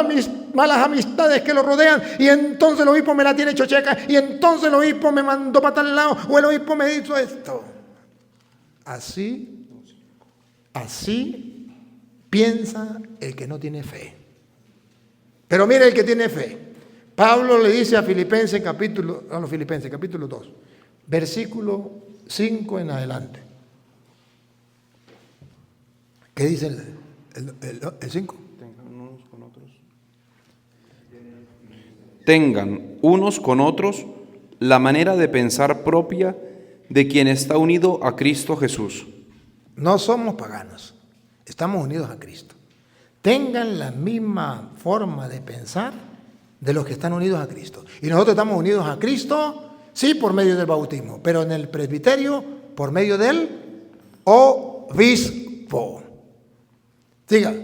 malas amistades que lo rodean, y entonces el obispo me la tiene chocheca, y entonces el obispo me mandó para tal lado, o el obispo me hizo esto. Así piensa el que no tiene fe. Pero mire el que tiene fe. Pablo le dice a los Filipenses capítulo 2, versículo 5 en adelante. ¿Qué dice el 5? Tengan unos con otros la manera de pensar propia de quien está unido a Cristo Jesús. No somos paganos, estamos unidos a Cristo. Tengan la misma forma de pensar de los que están unidos a Cristo. Y nosotros estamos unidos a Cristo, sí, por medio del bautismo, pero en el presbiterio, por medio del obispo. Diga.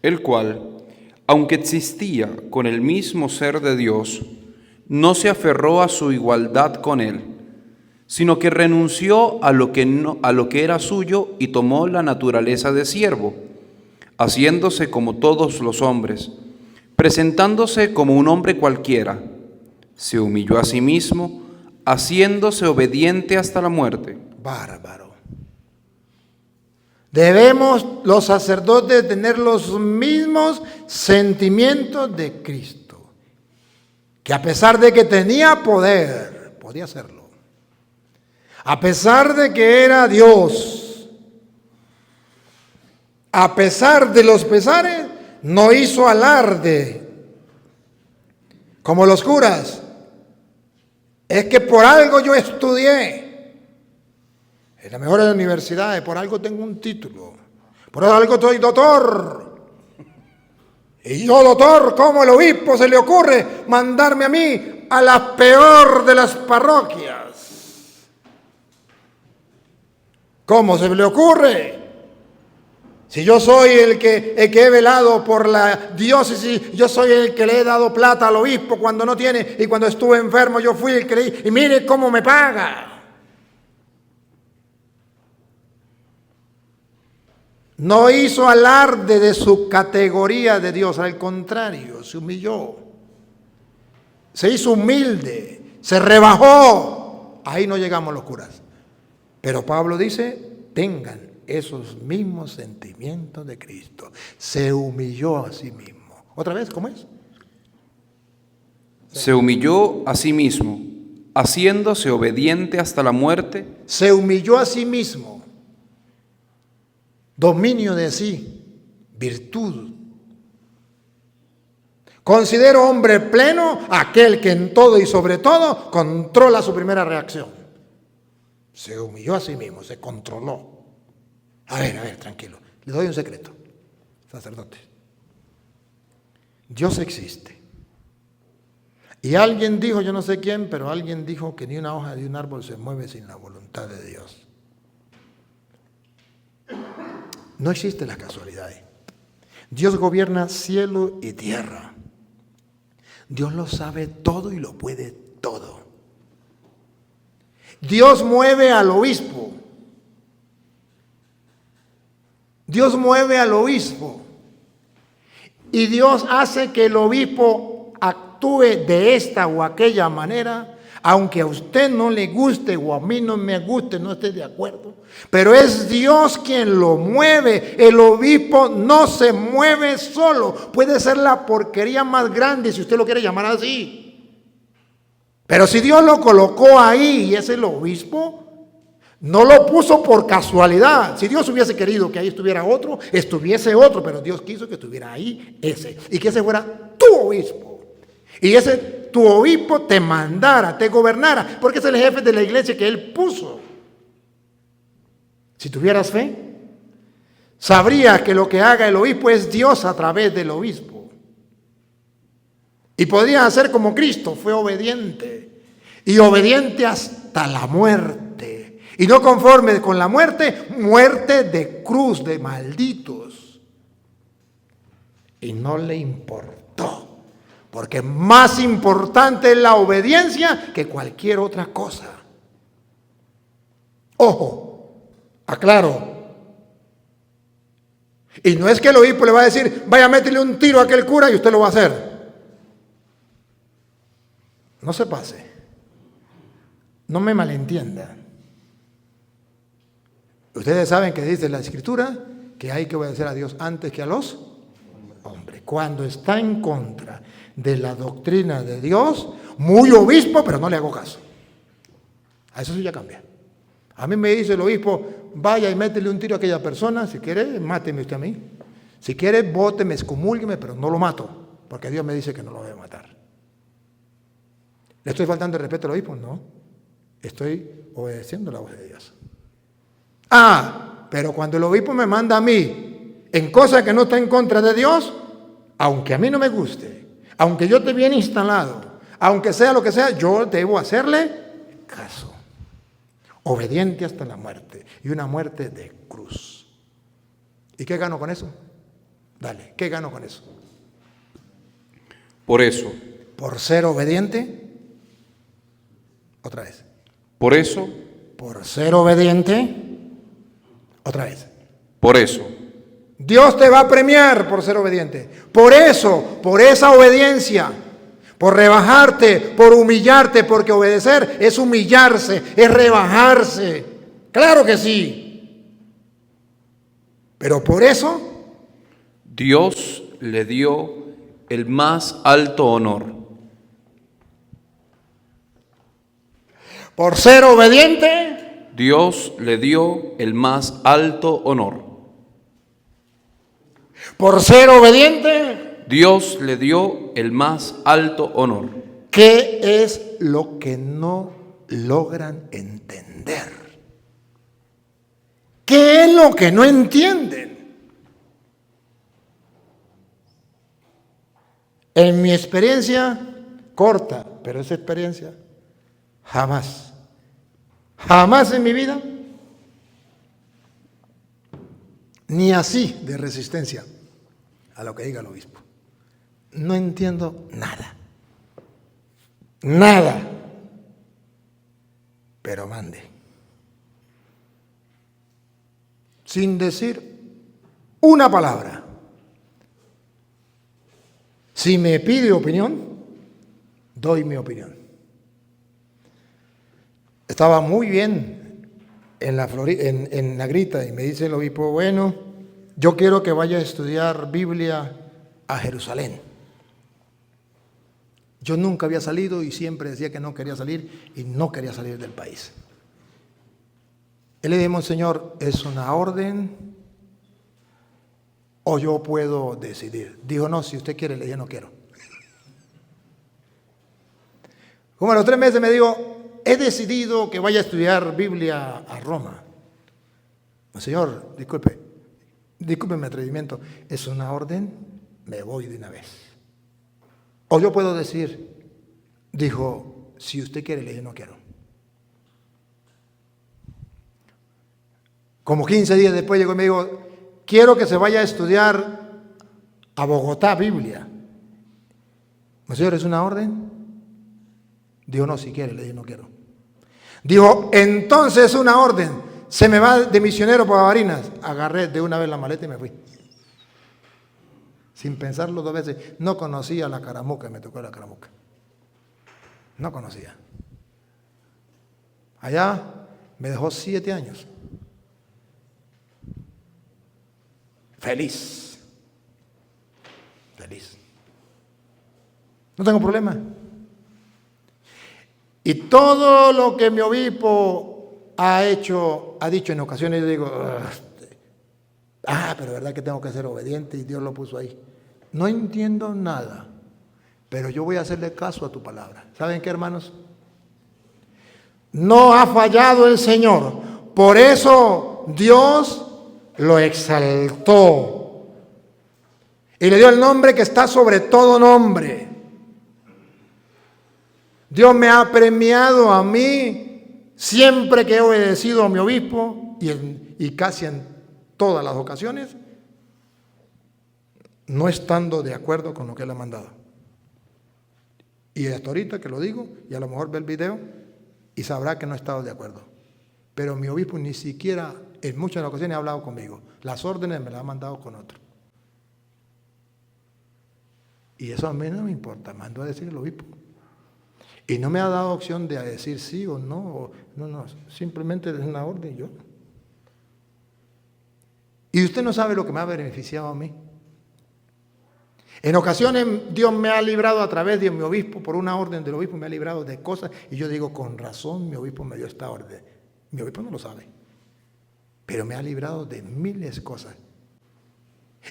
El cual, aunque existía con el mismo ser de Dios, no se aferró a su igualdad con él, sino que renunció a lo que era suyo y tomó la naturaleza de siervo, haciéndose como todos los hombres, presentándose como un hombre cualquiera. Se humilló a sí mismo, haciéndose obediente hasta la muerte. Bárbaro. Debemos los sacerdotes tener los mismos sentimientos de Cristo, que a pesar de que tenía poder, podía hacerlo. A pesar de que era Dios, a pesar de los pesares, no hizo alarde, como los curas. Es que por algo yo estudié en la mejor de las universidades, por algo tengo un título, por algo soy doctor. Y yo, doctor, ¿cómo el obispo se le ocurre mandarme a mí a la peor de las parroquias? ¿Cómo se le ocurre? Si yo soy el que he velado por la diócesis, yo soy el que le he dado plata al obispo cuando no tiene, y cuando estuve enfermo yo fui el que le di, y mire cómo me paga. No hizo alarde de su categoría de Dios, al contrario, se humilló, se hizo humilde, se rebajó. Ahí no llegamos los curas. Pero Pablo dice, tengan esos mismos sentimientos de Cristo. Se humilló a sí mismo. ¿Otra vez? ¿Cómo es? Se humilló a sí mismo, haciéndose obediente hasta la muerte. Se humilló a sí mismo. Dominio de sí, virtud. Considero hombre pleno aquel que en todo y sobre todo controla su primera reacción. Se humilló a sí mismo, se controló. A ver, tranquilo. Les doy un secreto, sacerdotes. Dios existe. Y alguien dijo, yo no sé quién, pero alguien dijo que ni una hoja de un árbol se mueve sin la voluntad de Dios. No existe la casualidad. Dios gobierna cielo y tierra. Dios lo sabe todo y lo puede todo. Dios mueve al obispo. Dios mueve al obispo. Y Dios hace que el obispo actúe de esta o aquella manera, aunque a usted no le guste o a mí no me guste, no esté de acuerdo. Pero es Dios quien lo mueve. El obispo no se mueve solo. Puede ser la porquería más grande, si usted lo quiere llamar así. Pero si Dios lo colocó ahí y es el obispo, no lo puso por casualidad. Si Dios hubiese querido que ahí estuviera otro, estuviese otro. Pero Dios quiso que estuviera ahí ese. Y que ese fuera tu obispo. Y ese tu obispo te mandara, te gobernara. Porque es el jefe de la iglesia que él puso. Si tuvieras fe, sabrías que lo que haga el obispo es Dios a través del obispo. Y podrías hacer como Cristo, fue obediente. Y obediente hasta la muerte. Y no conforme con la muerte, muerte de cruz, de malditos. Y no le importó. Porque más importante es la obediencia que cualquier otra cosa. Ojo. Aclaro. Y no es que el obispo le va a decir, vaya a meterle un tiro a aquel cura y usted lo va a hacer. No se pase. No me malentienda. Ustedes saben que dice la Escritura que hay que obedecer a Dios antes que a los hombres. Cuando está en contra de la doctrina de Dios, muy obispo, pero no le hago caso. A eso sí ya cambia. A mí me dice el obispo, vaya y métele un tiro a aquella persona, si quiere, máteme usted a mí. Si quiere, bóteme, excomúlgueme, pero no lo mato, porque Dios me dice que no lo voy a matar. ¿Le estoy faltando el respeto al obispo? No. Estoy obedeciendo la voz de Dios. Pero cuando el obispo me manda a mí en cosas que no están en contra de Dios, aunque a mí no me guste, aunque yo esté bien instalado, aunque sea lo que sea, yo debo hacerle caso. Obediente hasta la muerte, y una muerte de cruz. ¿Y qué gano con eso? Dale, ¿qué gano con eso? Por eso. Por ser obediente. Otra vez. Por eso. Por ser obediente. Otra vez. Por eso. Dios te va a premiar por ser obediente. Por eso, por esa obediencia, por rebajarte, por humillarte, porque obedecer es humillarse, es rebajarse. Claro que sí. Pero por eso Dios le dio el más alto honor. Por ser obediente, Dios le dio el más alto honor. Por ser obediente, Dios le dio el más alto honor. ¿qué es lo que no logran entender? ¿Qué es lo que no entienden? En mi experiencia corta, pero esa experiencia jamás en mi vida, ni así de resistencia a lo que diga el obispo. No entiendo nada, pero mande. Sin decir una palabra. Si me pide opinión, doy mi opinión. Estaba muy bien en la Grita y me dice el obispo, bueno, yo quiero que vaya a estudiar Biblia a Jerusalén. Yo nunca había salido y siempre decía que no quería salir y no quería salir del país. Él le dijo, Señor, ¿es una orden o yo puedo decidir? Dijo, no, si usted quiere, le dije, no quiero. Como a los 3 meses me dijo, he decidido que vaya a estudiar Biblia a Roma. Señor, disculpe mi atrevimiento, ¿es una orden? Me voy de una vez. O yo puedo decir, dijo, si usted quiere, le dije, no quiero. Como 15 días después llegó y me dijo, quiero que se vaya a estudiar a Bogotá Biblia. Señor, ¿es una orden? Dijo, no, si quiere, le dije, no quiero. Dijo, entonces es una orden, se me va de misionero por Barinas. Agarré de una vez la maleta y me fui. Sin pensarlo 2 veces. No conocía la Caramuca, me tocó la Caramuca. No conocía. Allá me dejó 7 años. Feliz. No tengo problema. Y todo lo que mi obispo ha dicho en ocasiones, yo digo, pero verdad que tengo que ser obediente y Dios lo puso ahí. No entiendo nada, pero yo voy a hacerle caso a tu palabra. ¿Saben qué, hermanos? No ha fallado el Señor. Por eso Dios lo exaltó y le dio el nombre que está sobre todo nombre. Dios me ha premiado a mí siempre que he obedecido a mi obispo y casi en todas las ocasiones, no estando de acuerdo con lo que él ha mandado. Y hasta ahorita que lo digo, y a lo mejor ve el video y sabrá que no he estado de acuerdo. Pero mi obispo ni siquiera en muchas ocasiones ha hablado conmigo. Las órdenes me las ha mandado con otro. Y eso a mí no me importa, mandó a decir el obispo. Y no me ha dado opción de decir sí o no. No, simplemente es una orden yo. Y usted no sabe lo que me ha beneficiado a mí. En ocasiones Dios me ha librado a través de mi obispo, por una orden del obispo me ha librado de cosas. Y yo digo, con razón mi obispo me dio esta orden. Mi obispo no lo sabe, pero me ha librado de miles de cosas.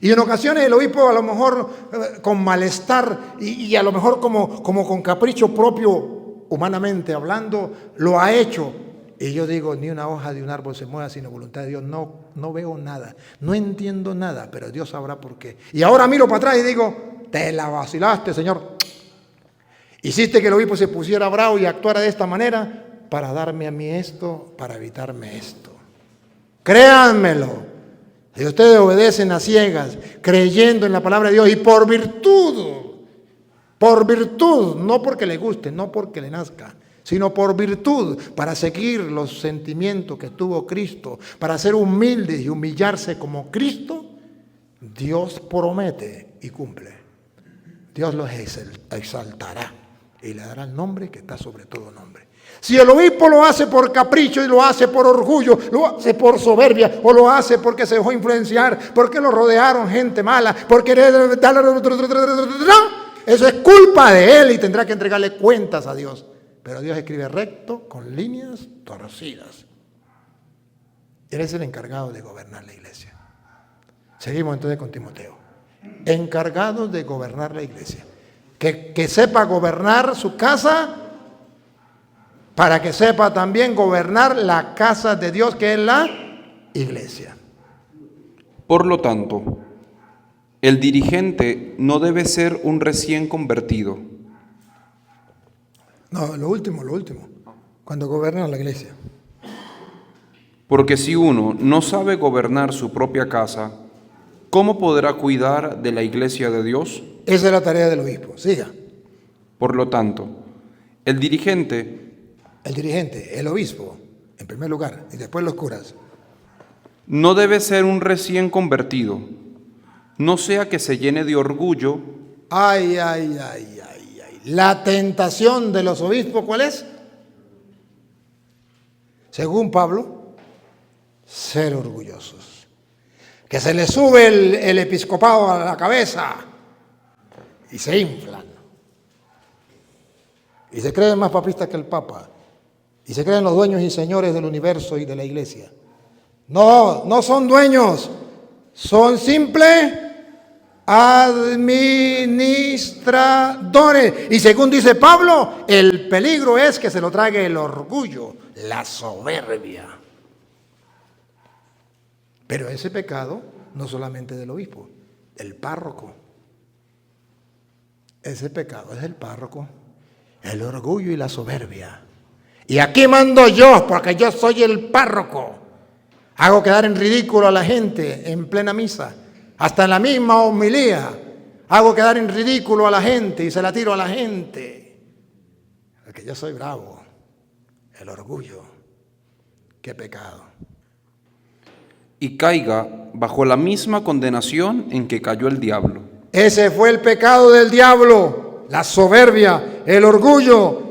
Y en ocasiones el obispo a lo mejor con malestar y a lo mejor como con capricho propio, humanamente hablando, lo ha hecho. Y yo digo, ni una hoja de un árbol se mueva sino voluntad de Dios. No veo nada, no entiendo nada, pero Dios sabrá por qué. Y ahora miro para atrás y digo, te la vacilaste, Señor. Hiciste que el obispo se pusiera bravo y actuara de esta manera para darme a mí esto, para evitarme esto. Créanmelo. Si ustedes obedecen a ciegas, creyendo en la palabra de Dios y por virtud, no porque le guste, no porque le nazca, sino por virtud, para seguir los sentimientos que tuvo Cristo, para ser humildes y humillarse como Cristo, Dios promete y cumple. Dios los exaltará y le dará el nombre que está sobre todo nombre. Si el obispo lo hace por capricho y lo hace por orgullo, lo hace por soberbia o lo hace porque se dejó influenciar, porque lo rodearon gente mala, porque eso es culpa de él y tendrá que entregarle cuentas a Dios. Pero Dios escribe recto con líneas torcidas. Él es el encargado de gobernar la iglesia. Seguimos entonces con Timoteo. Encargado de gobernar la iglesia. Que sepa gobernar su casa, para que sepa también gobernar la casa de Dios, que es la iglesia. Por lo tanto, el dirigente no debe ser un recién convertido. No, lo último, cuando gobierna la iglesia. Porque si uno no sabe gobernar su propia casa, ¿cómo podrá cuidar de la iglesia de Dios? Esa es la tarea del obispo. Siga. Por lo tanto, el dirigente, el obispo, en primer lugar, y después los curas, no debe ser un recién convertido, no sea que se llene de orgullo. Ay. La tentación de los obispos, ¿cuál es? Según Pablo, ser orgullosos. Que se les sube el episcopado a la cabeza y se inflan. Y se creen más papistas que el Papa. Y se creen los dueños y señores del universo y de la iglesia. No son dueños, son simples administradores. Y según dice Pablo, el peligro es que se lo trague el orgullo, la soberbia. Pero ese pecado no solamente del obispo, del párroco. Ese pecado es del párroco, el orgullo y la soberbia. Y aquí mando yo, porque yo soy el párroco. Hago quedar en ridículo a la gente en plena misa. Hasta en la misma homilía hago quedar en ridículo a la gente y se la tiro a la gente. Porque yo soy bravo. El orgullo. Qué pecado. Y caiga bajo la misma condenación en que cayó el diablo. Ese fue el pecado del diablo, la soberbia, el orgullo.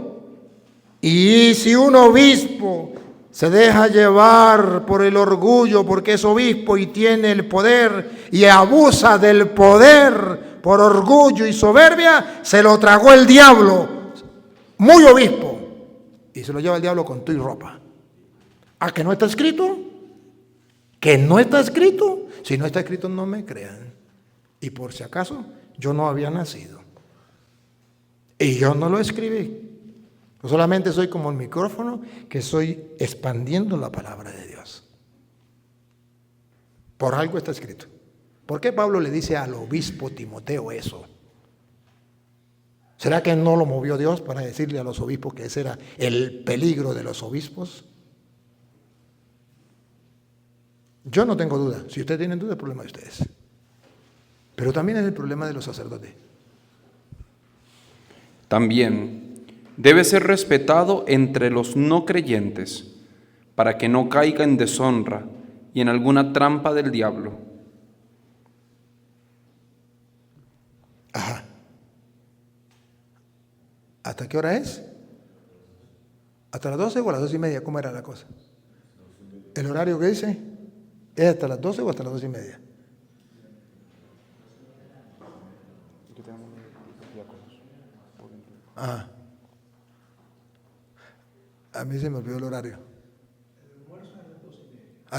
Y si un obispo se deja llevar por el orgullo porque es obispo y tiene el poder y abusa del poder por orgullo y soberbia, se lo tragó el diablo, muy obispo, y se lo lleva el diablo con tu y ropa. ¿A que no está escrito? ¿Que no está escrito? Si no está escrito, no me crean. Y por si acaso, yo no había nacido. Y yo no lo escribí. Yo solamente soy como el micrófono que estoy expandiendo la palabra de Dios. Por algo está escrito. ¿Por qué Pablo le dice al obispo Timoteo eso? ¿Será que no lo movió Dios para decirle a los obispos que ese era el peligro de los obispos? Yo no tengo duda. Si ustedes tienen duda, es el problema de ustedes. Pero también es el problema de los sacerdotes. También debe ser respetado entre los no creyentes, para que no caiga en deshonra y en alguna trampa del diablo. Ajá. ¿Hasta qué hora es? ¿Hasta las 12 o a las 12:30? ¿Cómo era la cosa? ¿El horario que dice? ¿Es hasta las 12 o hasta las 12:30? Ajá. A mí se me olvidó el horario.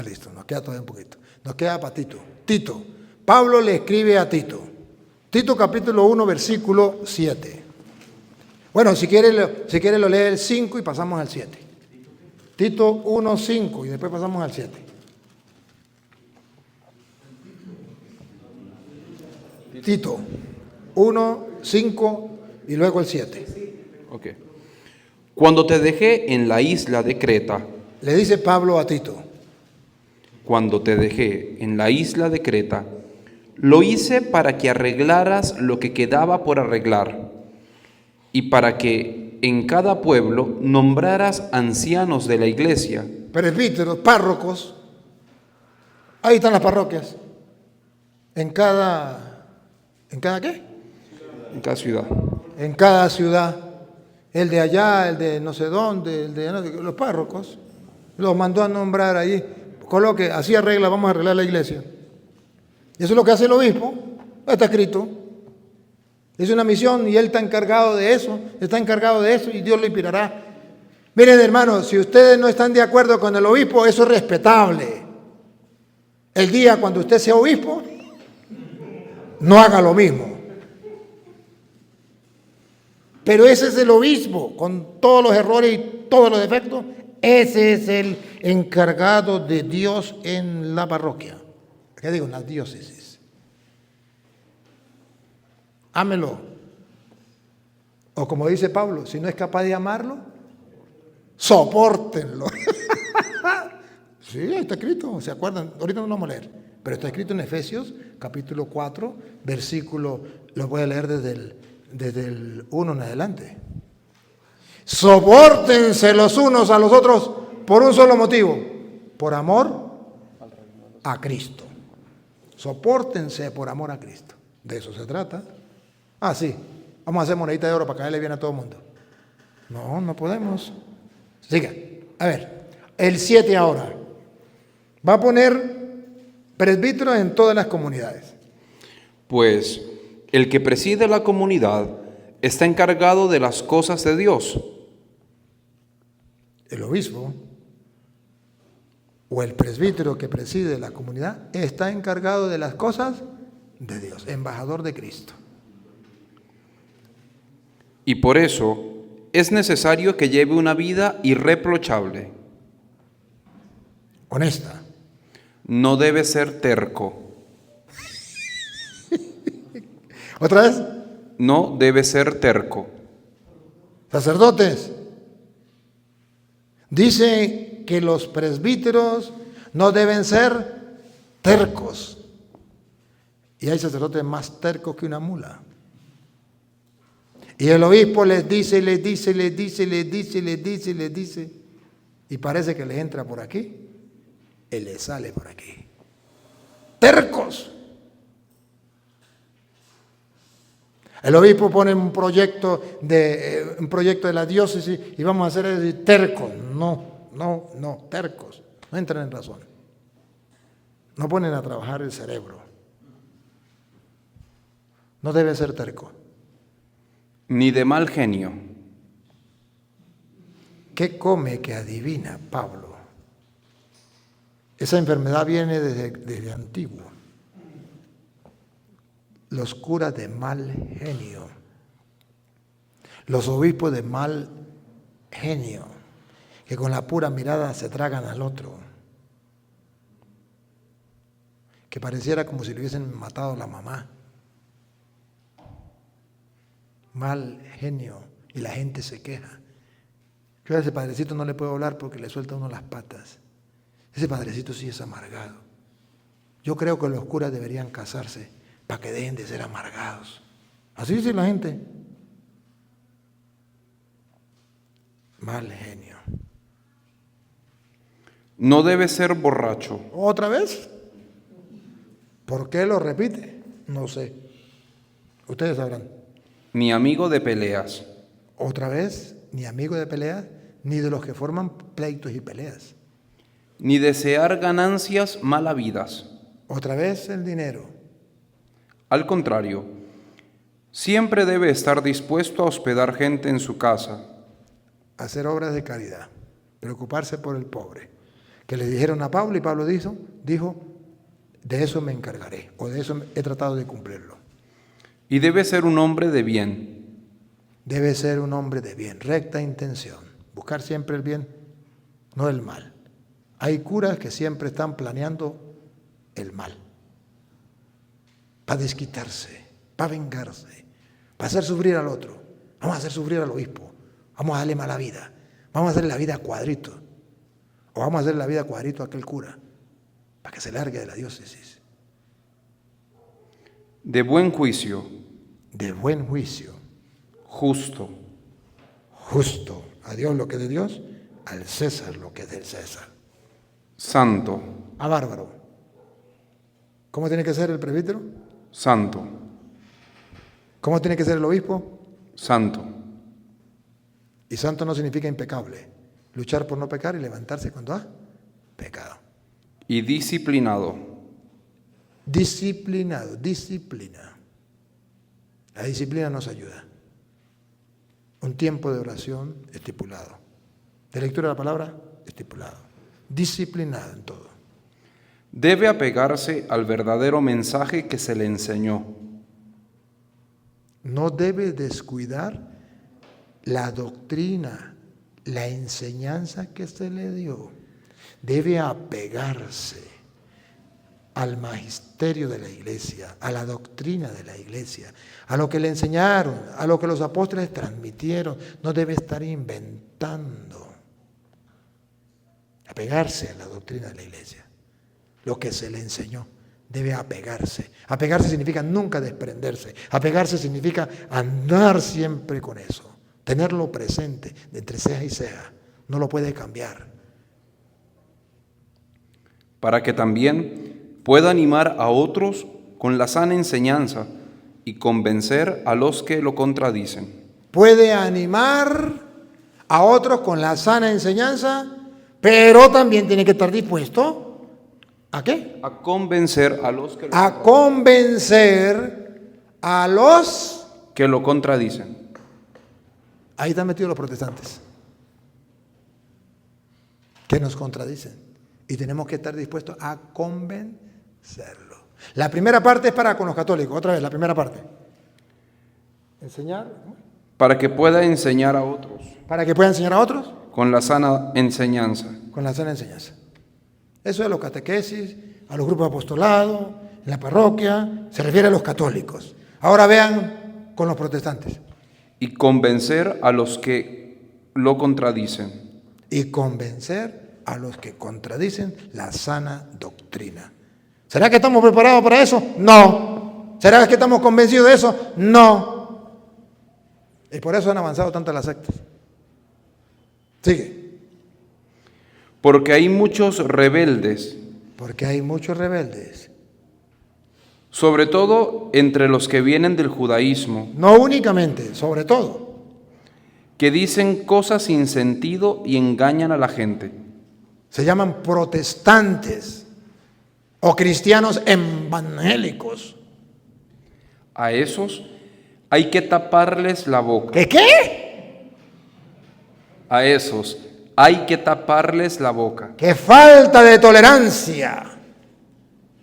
Listo, nos queda todavía un poquito. Nos queda para Tito. Tito. Pablo le escribe a Tito. Tito capítulo 1, versículo 7. Bueno, si quiere lo lee el 5 y pasamos al 7. Tito 1, 5 y después pasamos al 7. Tito 1, 5 y luego el 7. Ok. Cuando te dejé en la isla de Creta, Le dice Pablo a Tito. cuando te dejé en la isla de Creta, lo hice para que arreglaras lo que quedaba por arreglar y para que en cada pueblo nombraras ancianos de la iglesia. Presbíteros, párrocos. Ahí están las parroquias. ¿En cada qué? En cada ciudad. En cada ciudad. El de allá, el de no sé dónde, el de los párrocos. Los mandó a nombrar ahí. Coloque, así arregla, vamos a arreglar la iglesia. Y eso es lo que hace el obispo. Está escrito. Es una misión y él está encargado de eso. Está encargado de eso y Dios lo inspirará. Miren, hermanos, si ustedes no están de acuerdo con el obispo, eso es respetable. El día cuando usted sea obispo, no haga lo mismo. Pero ese es el obispo, con todos los errores y todos los defectos. Ese es el encargado de Dios en la parroquia. ¿Qué digo? En la diócesis. Ámelo. O como dice Pablo, si no es capaz de amarlo, sopórtenlo. Sí, ahí está escrito, ¿se acuerdan? Ahorita no lo vamos a leer, pero está escrito en Efesios, capítulo 4, versículo, lo voy a leer desde el 1 en adelante. Sopórtense los unos a los otros por un solo motivo, por amor a Cristo. Sopórtense por amor a Cristo. De eso se trata. Sí, vamos a hacer monedita de oro para caerle bien a todo el mundo. No, no podemos. Siga, a ver, el 7 ahora. Va a poner presbíteros en todas las comunidades. Pues el que preside la comunidad está encargado de las cosas de Dios. El obispo o el presbítero que preside la comunidad está encargado de las cosas de Dios, embajador de Cristo. Y por eso es necesario que lleve una vida irreprochable. Honesta. No debe ser terco. ¿Otra vez? No debe ser terco. Sacerdotes. Dice que los presbíteros no deben ser tercos. Y hay sacerdotes más tercos que una mula. Y el obispo les dice, les dice, les dice, les dice, les dice, les dice. Y parece que les entra por aquí y les sale por aquí. Tercos. El obispo pone un proyecto de la diócesis y vamos a hacer eso, tercos. No, tercos. No entran en razón. No ponen a trabajar el cerebro. No debe ser terco. Ni de mal genio. ¿Qué come que adivina, Pablo? Esa enfermedad viene desde antiguo. Los curas de mal genio. Los obispos de mal genio, que con la pura mirada se tragan al otro. Que pareciera como si le hubiesen matado a la mamá. Mal genio. Y la gente se queja. Yo a ese padrecito no le puedo hablar porque le suelta uno las patas. Ese padrecito sí es amargado. Yo creo que los curas deberían casarse para que dejen de ser amargados. Así dice la gente. Mal genio. No debe ser borracho. ¿Otra vez? ¿Por qué lo repite? No sé. Ustedes sabrán. Ni amigo de peleas. ¿Otra vez? Ni amigo de peleas, ni de los que forman pleitos y peleas. Ni desear ganancias mal habidas. ¿Otra vez el dinero? Al contrario, siempre debe estar dispuesto a hospedar gente en su casa. Hacer obras de caridad, preocuparse por el pobre, que le dijeron a Pablo y Pablo dijo, de eso me encargaré, o de eso he tratado de cumplirlo. Y debe ser un hombre de bien. Debe ser un hombre de bien, recta intención, buscar siempre el bien, no el mal. Hay curas que siempre están planeando el mal, para desquitarse, para vengarse, para hacer sufrir al otro. Vamos a hacer sufrir al obispo, vamos a darle mala vida, vamos a hacerle la vida a cuadrito, o vamos a hacerle la vida a cuadrito a aquel cura, para que se largue de la diócesis. De buen juicio. De buen juicio. Justo. Justo. A Dios lo que es de Dios, al César lo que es del César. Santo. A bárbaro. ¿Cómo tiene que ser el presbítero? Santo. ¿Cómo tiene que ser el obispo? Santo. Y santo no significa impecable. Luchar por no pecar y levantarse cuando ha pecado. Y disciplinado. Disciplinado, disciplina. La disciplina nos ayuda. Un tiempo de oración estipulado. De lectura de la palabra, estipulado. Disciplinado en todo. Debe apegarse al verdadero mensaje que se le enseñó. No debe descuidar la doctrina, la enseñanza que se le dio. Debe apegarse al magisterio de la iglesia, a la doctrina de la iglesia, a lo que le enseñaron, a lo que los apóstoles transmitieron. No debe estar inventando. Apegarse a la doctrina de la iglesia, lo que se le enseñó. Debe apegarse. Apegarse significa nunca desprenderse. Apegarse significa andar siempre con eso, tenerlo presente de entre ceja y ceja. No lo puede cambiar. Para que también pueda animar a otros con la sana enseñanza y convencer a los que lo contradicen. Puede animar a otros con la sana enseñanza, pero también tiene que estar dispuesto ¿a qué? A convencer a los que a convencer a los que lo contradicen. Ahí están metidos los protestantes, que nos contradicen. Y tenemos que estar dispuestos a convencerlo. La primera parte es para con los católicos. Otra vez, la primera parte. Enseñar. Para que pueda enseñar a otros. Para que pueda enseñar a otros. Con la sana enseñanza. Con la sana enseñanza. Eso es los catequesis, a los grupos de apostolado, en la parroquia, se refiere a los católicos. Ahora vean con los protestantes. Y convencer a los que lo contradicen. Y convencer a los que contradicen la sana doctrina. ¿Será que estamos preparados para eso? No. ¿Será que estamos convencidos de eso? No. Y por eso han avanzado tanto las sectas. Sigue. Porque hay muchos rebeldes. Porque hay muchos rebeldes. Sobre todo entre los que vienen del judaísmo. No únicamente, sobre todo. Que dicen cosas sin sentido y engañan a la gente. Se llaman protestantes o cristianos evangélicos. A esos hay que taparles la boca. ¿Qué? A esos hay que taparles la boca. ¡Qué falta de tolerancia!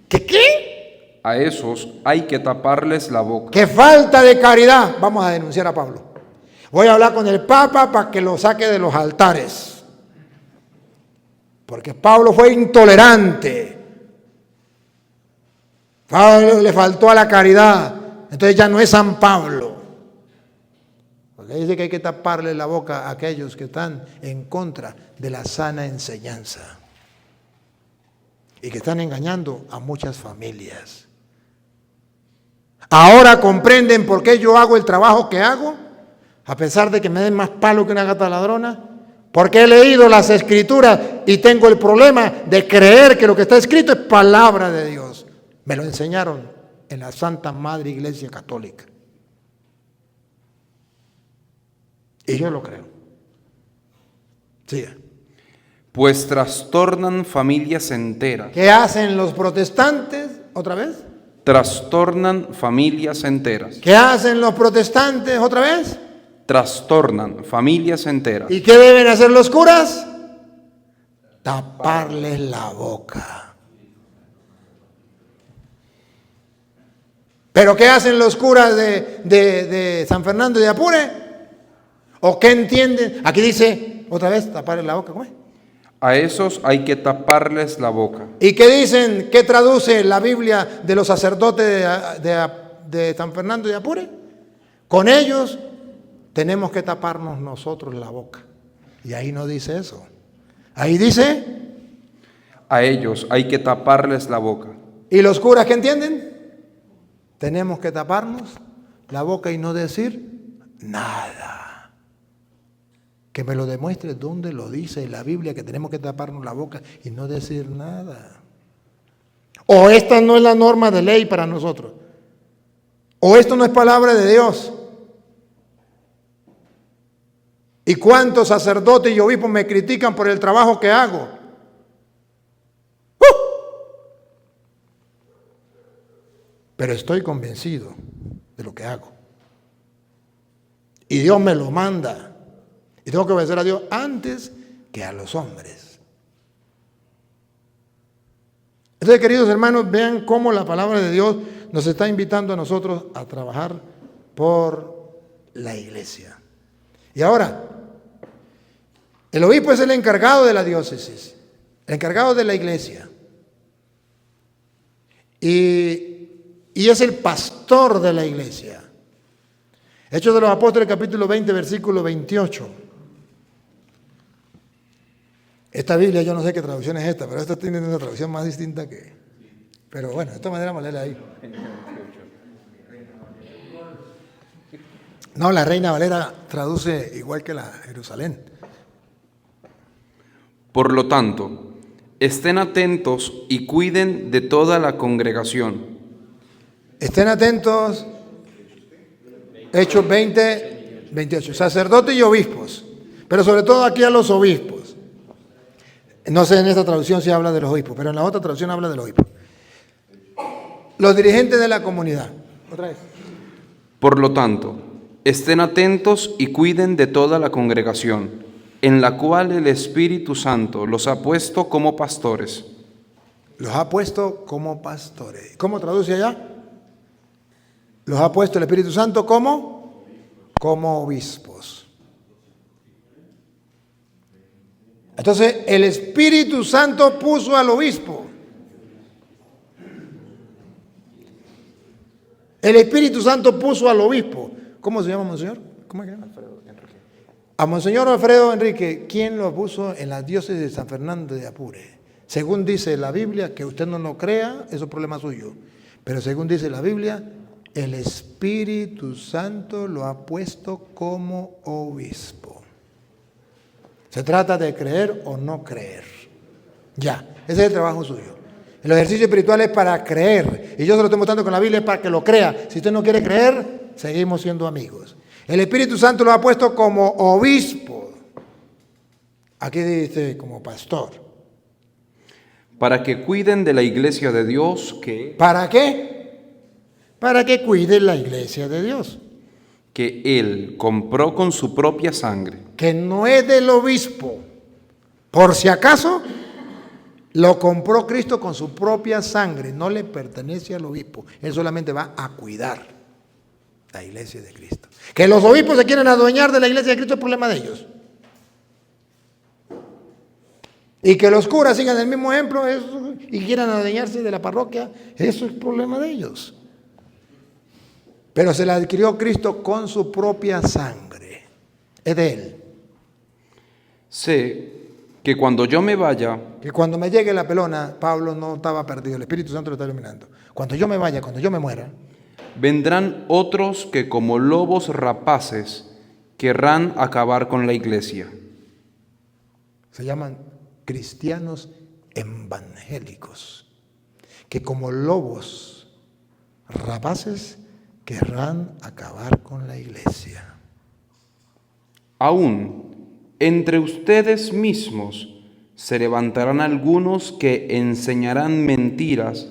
¿Qué? A esos hay que taparles la boca. ¡Qué falta de caridad! Vamos a denunciar a Pablo. Voy a hablar con el Papa para que lo saque de los altares. Porque Pablo fue intolerante. Pablo le faltó a la caridad. Entonces ya no es San Pablo. Porque dice que hay que taparle la boca a aquellos que están en contra de la sana enseñanza. Y que están engañando a muchas familias. Ahora comprenden por qué yo hago el trabajo que hago, a pesar de que me den más palo que una gata ladrona. Porque he leído las Escrituras y tengo el problema de creer que lo que está escrito es palabra de Dios. Me lo enseñaron en la Santa Madre Iglesia Católica. Y yo lo creo. Siga. Pues trastornan familias enteras. ¿Qué hacen los protestantes? ¿Otra vez? Trastornan familias enteras. ¿Qué hacen los protestantes? ¿Otra vez? Trastornan familias enteras. ¿Y qué deben hacer los curas? taparles la boca. ¿Pero qué hacen los curas de San Fernando de Apure? ¿O qué entienden? Aquí dice, otra vez, taparles la boca. ¿Cómo es? A esos hay que taparles la boca. ¿Y qué dicen? ¿Qué traduce la Biblia de los sacerdotes de San Fernando de Apure? Con ellos tenemos que taparnos nosotros la boca. Y ahí no dice eso. Ahí dice... A ellos hay que taparles la boca. ¿Y los curas qué entienden? Tenemos que taparnos la boca y no decir nada. Que me lo demuestre dónde lo dice la Biblia, que tenemos que taparnos la boca y no decir nada. O esta no es la norma de ley para nosotros. O esto no es palabra de Dios. ¿Y cuántos sacerdotes y obispos me critican por el trabajo que hago? Pero estoy convencido de lo que hago. Y Dios me lo manda. Y tengo que obedecer a Dios antes que a los hombres. Entonces, queridos hermanos, vean cómo la palabra de Dios nos está invitando a nosotros a trabajar por la iglesia. Y ahora, el obispo es el encargado de la diócesis, el encargado de la iglesia. Y es el pastor de la iglesia. Hechos de los Apóstoles, capítulo 20, versículo 28. Esta Biblia, yo no sé qué traducción es esta, pero esta tiene una traducción más distinta que... Pero bueno, de esta manera vamos a leerla ahí. No, la Reina Valera traduce igual que la Jerusalén. Por lo tanto, estén atentos y cuiden de toda la congregación. Estén atentos, Hechos 20, 28, sacerdotes y obispos, pero sobre todo aquí a los obispos. No sé en esta traducción si habla de los obispos, pero en la otra traducción habla de los obispos. Los dirigentes de la comunidad. Otra vez. Por lo tanto, estén atentos y cuiden de toda la congregación, en la cual el Espíritu Santo los ha puesto como pastores. Los ha puesto como pastores. ¿Cómo traduce allá? Los ha puesto el Espíritu Santo como obispos. Entonces, el Espíritu Santo puso al obispo. El Espíritu Santo puso al obispo. ¿Cómo se llama, monseñor? ¿Cómo se llama? A monseñor Alfredo Enrique, ¿quién lo puso en la diócesis de San Fernando de Apure? Según dice la Biblia, que usted no lo crea, eso es problema suyo. Pero según dice la Biblia, el Espíritu Santo lo ha puesto como obispo. Se trata de creer o no creer. Ya, ese es el trabajo suyo. El ejercicio espiritual es para creer. Y yo se lo estoy mostrando con la Biblia para que lo crea. Si usted no quiere creer, seguimos siendo amigos. El Espíritu Santo lo ha puesto como obispo. Aquí dice como pastor. Para que cuiden de la iglesia de Dios que... ¿Para qué? Para que cuiden la iglesia de Dios. Que Él compró con su propia sangre. Que no es del obispo. Por si acaso, lo compró Cristo con su propia sangre. No le pertenece al obispo. Él solamente va a cuidar la iglesia de Cristo. Que los obispos se quieren adueñar de la iglesia de Cristo es problema de ellos. Y que los curas sigan el mismo ejemplo y quieran adueñarse de la parroquia, eso es problema de ellos. Pero se la adquirió Cristo con su propia sangre. Es de Él. Sé que cuando yo me vaya... Que cuando me llegue la pelona, Pablo no estaba perdido, el Espíritu Santo lo está iluminando. Cuando yo me vaya, cuando yo me muera, vendrán otros que como lobos rapaces querrán acabar con la iglesia. Se llaman cristianos evangélicos, que como lobos rapaces querrán acabar con la iglesia. Aún entre ustedes mismos se levantarán algunos que enseñarán mentiras.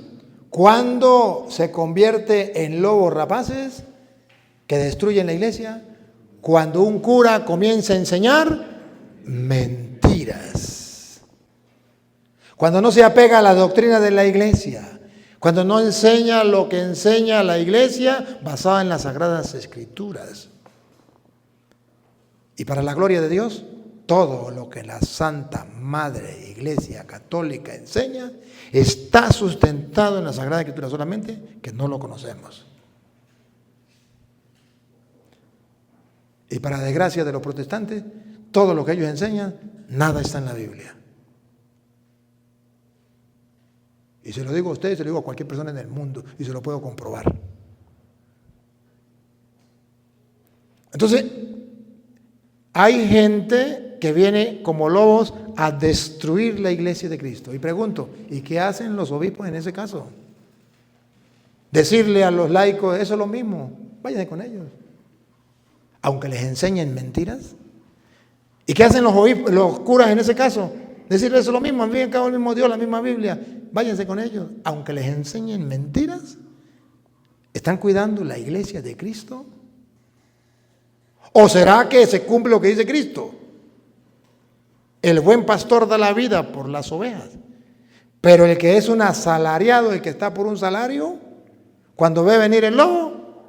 ¿Cuándo se convierte en lobos rapaces que destruyen la iglesia? Cuando un cura comienza a enseñar mentiras. cuando no se apega a la doctrina de la iglesia, cuando no enseña lo que enseña la iglesia basada en las Sagradas Escrituras. Y para la gloria de Dios, todo lo que la Santa Madre Iglesia Católica enseña está sustentado en la Sagrada Escritura, solamente que no lo conocemos. Y para desgracia de los protestantes, todo lo que ellos enseñan, nada está en la Biblia. Y se lo digo a ustedes, se lo digo a cualquier persona en el mundo, y se lo puedo comprobar. Entonces, hay gente que viene como lobos a destruir la iglesia de Cristo. Y pregunto, ¿y qué hacen los obispos en ese caso? Decirle a los laicos, eso es lo mismo, váyanse con ellos. Aunque les enseñen mentiras. ¿Y qué hacen los obispos, los curas en ese caso? Decirles eso es lo mismo, al fin y al cabo el mismo Dios, la misma Biblia, váyanse con ellos. Aunque les enseñen mentiras, ¿están cuidando la iglesia de Cristo? ¿O será que se cumple lo que dice Cristo? El buen pastor da la vida por las ovejas, pero el que es un asalariado, el que está por un salario, cuando ve venir el lobo,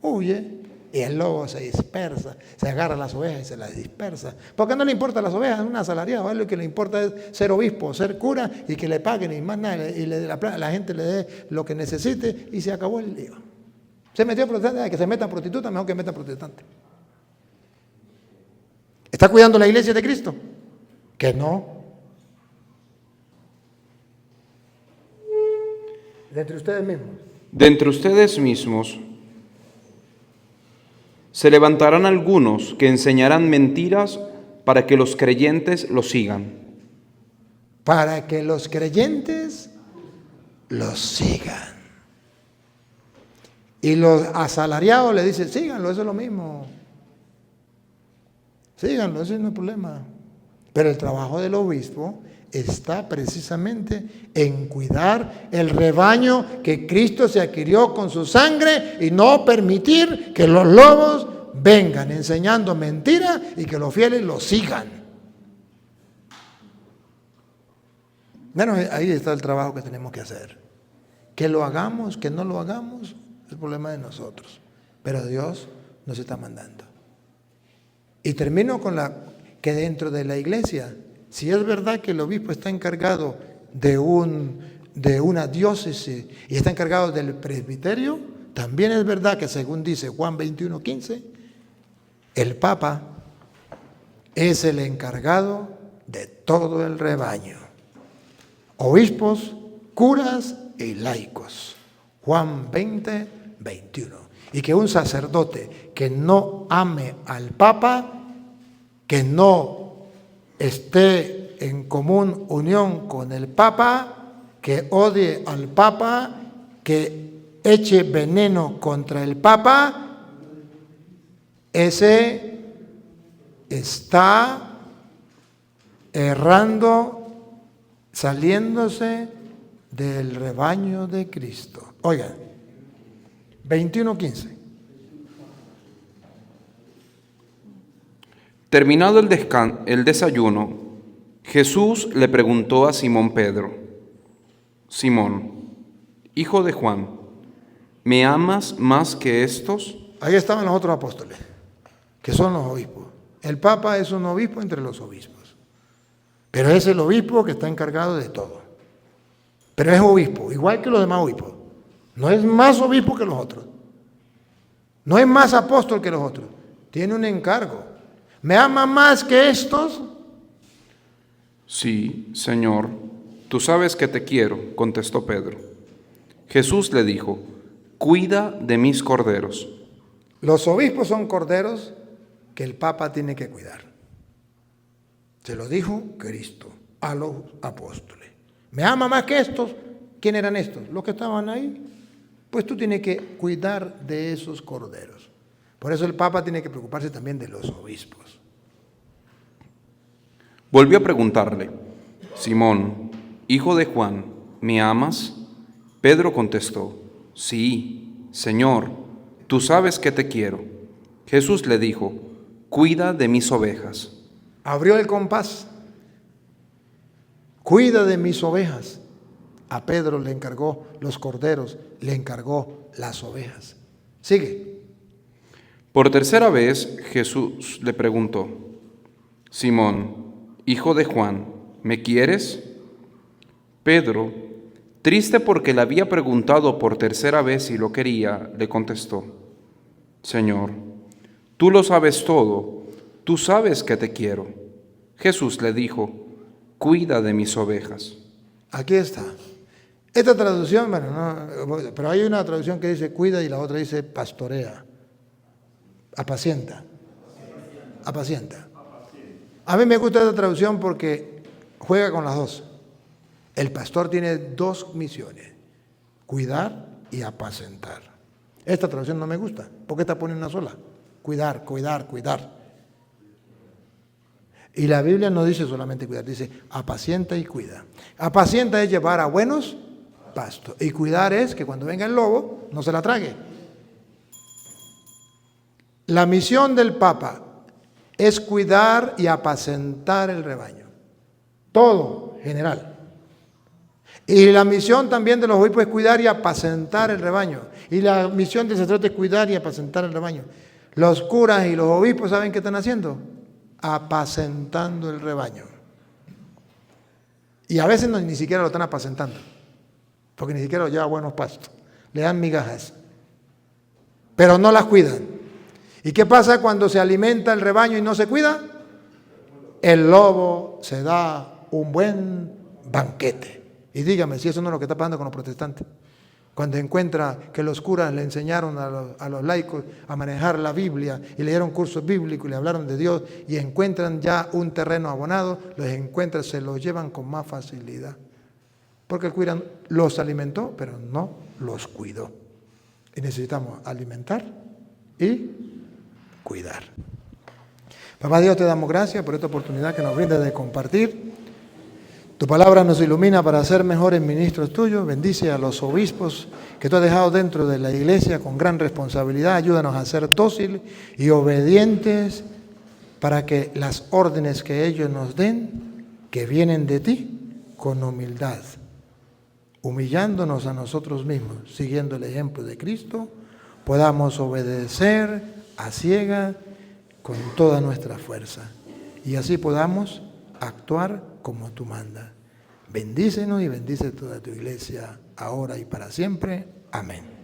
huye. Y el lobo se dispersa, se agarra a las ovejas y se las dispersa. Porque no le importa a las ovejas, es un asalariado. A él lo que le importa es ser obispo, ser cura y que le paguen y más nada. Y la gente le dé lo que necesite y se acabó el lío. Se metió protestante, que se meta prostituta, mejor que meta protestante. ¿Está cuidando la iglesia de Cristo? Que no. De entre ustedes mismos. De entre ustedes mismos se levantarán algunos que enseñarán mentiras para que los creyentes los sigan. Para que los creyentes los sigan. Y los asalariados le dicen, síganlo, eso es lo mismo. Síganlo, ese no es problema. Pero el trabajo del obispo está precisamente en cuidar el rebaño que Cristo se adquirió con su sangre y no permitir que los lobos vengan enseñando mentiras y que los fieles los sigan. Bueno, ahí está el trabajo que tenemos que hacer. Que lo hagamos, que no lo hagamos, es problema de nosotros. Pero Dios nos está mandando. Y termino con que dentro de la iglesia, si es verdad que el obispo está encargado de una diócesis y está encargado del presbiterio, también es verdad que según dice Juan 21:15, el Papa es el encargado de todo el rebaño. Obispos, curas y laicos. Juan 20:21. Y que un sacerdote que no ame al Papa, que no esté en común unión con el Papa, que odie al Papa, que eche veneno contra el Papa, ese está errando, saliéndose del rebaño de Cristo. Oigan, 21:15. Terminado el desayuno, Jesús le preguntó a Simón Pedro: Simón, hijo de Juan, ¿me amas más que estos? Ahí estaban los otros apóstoles, que son los obispos. El Papa es un obispo entre los obispos, pero es el obispo que está encargado de todo. Pero es obispo, igual que los demás obispos. No es más obispo que los otros. No es más apóstol que los otros. Tiene un encargo. ¿Me ama más que estos? Sí, Señor, tú sabes que te quiero, contestó Pedro. Jesús le dijo: cuida de mis corderos. Los obispos son corderos que el Papa tiene que cuidar. Se lo dijo Cristo a los apóstoles. ¿Me ama más que estos? ¿Quién eran estos? Los que estaban ahí. Pues tú tienes que cuidar de esos corderos. Por eso el Papa tiene que preocuparse también de los obispos. Volvió a preguntarle: Simón, hijo de Juan, ¿me amas? Pedro contestó: sí, Señor, tú sabes que te quiero. Jesús le dijo: cuida de mis ovejas. Abrió el compás. cuida de mis ovejas. A Pedro le encargó los corderos, le encargó las ovejas. Sigue. Por tercera vez Jesús le preguntó: Simón, hijo de Juan, ¿me quieres? Pedro, triste porque le había preguntado por tercera vez si lo quería, le contestó: Señor, tú lo sabes todo, tú sabes que te quiero. Jesús le dijo: cuida de mis ovejas. Aquí está. Esta traducción, bueno, no, pero hay una traducción que dice cuida y la otra dice pastorea, apacienta, apacienta. A mí me gusta esta traducción porque juega con las dos. El pastor tiene dos misiones, cuidar y apacentar. Esta traducción no me gusta, porque esta pone una sola, cuidar, cuidar, cuidar. Y la Biblia no dice solamente cuidar, dice apacienta y cuida. Apacienta es llevar a buenos pastos y cuidar es que cuando venga el lobo no se la trague. La misión del Papa es cuidar y apacentar el rebaño, todo general. Y la misión también de los obispos es cuidar y apacentar el rebaño. Y la misión del sacerdote es cuidar y apacentar el rebaño. Los curas y los obispos, ¿saben qué están haciendo? Apacentando el rebaño. Y a veces ni siquiera lo están apacentando, porque ni siquiera lo lleva a buenos pastos. Le dan migajas, pero no las cuidan. ¿Y qué pasa cuando se alimenta el rebaño y no se cuida? El lobo se da un buen banquete. Y dígame si eso no es lo que está pasando con los protestantes. Cuando encuentra que los curas le enseñaron a los laicos a manejar la Biblia y le dieron cursos bíblicos y le hablaron de Dios y encuentran ya un terreno abonado, los encuentran, se los llevan con más facilidad. Porque el cura los alimentó, pero no los cuidó. Y necesitamos alimentar y cuidar. Papá Dios, te damos gracias por esta oportunidad que nos brinda de compartir. Tu palabra nos ilumina para ser mejores ministros tuyos. Bendice a los obispos que tú has dejado dentro de la iglesia con gran responsabilidad. Ayúdanos a ser dóciles y obedientes para que las órdenes que ellos nos den, que vienen de ti, con humildad, humillándonos a nosotros mismos, siguiendo el ejemplo de Cristo, podamos obedecer a ciega con toda nuestra fuerza y así podamos actuar como tú mandas. Bendícenos y bendice toda tu iglesia ahora y para siempre. Amén.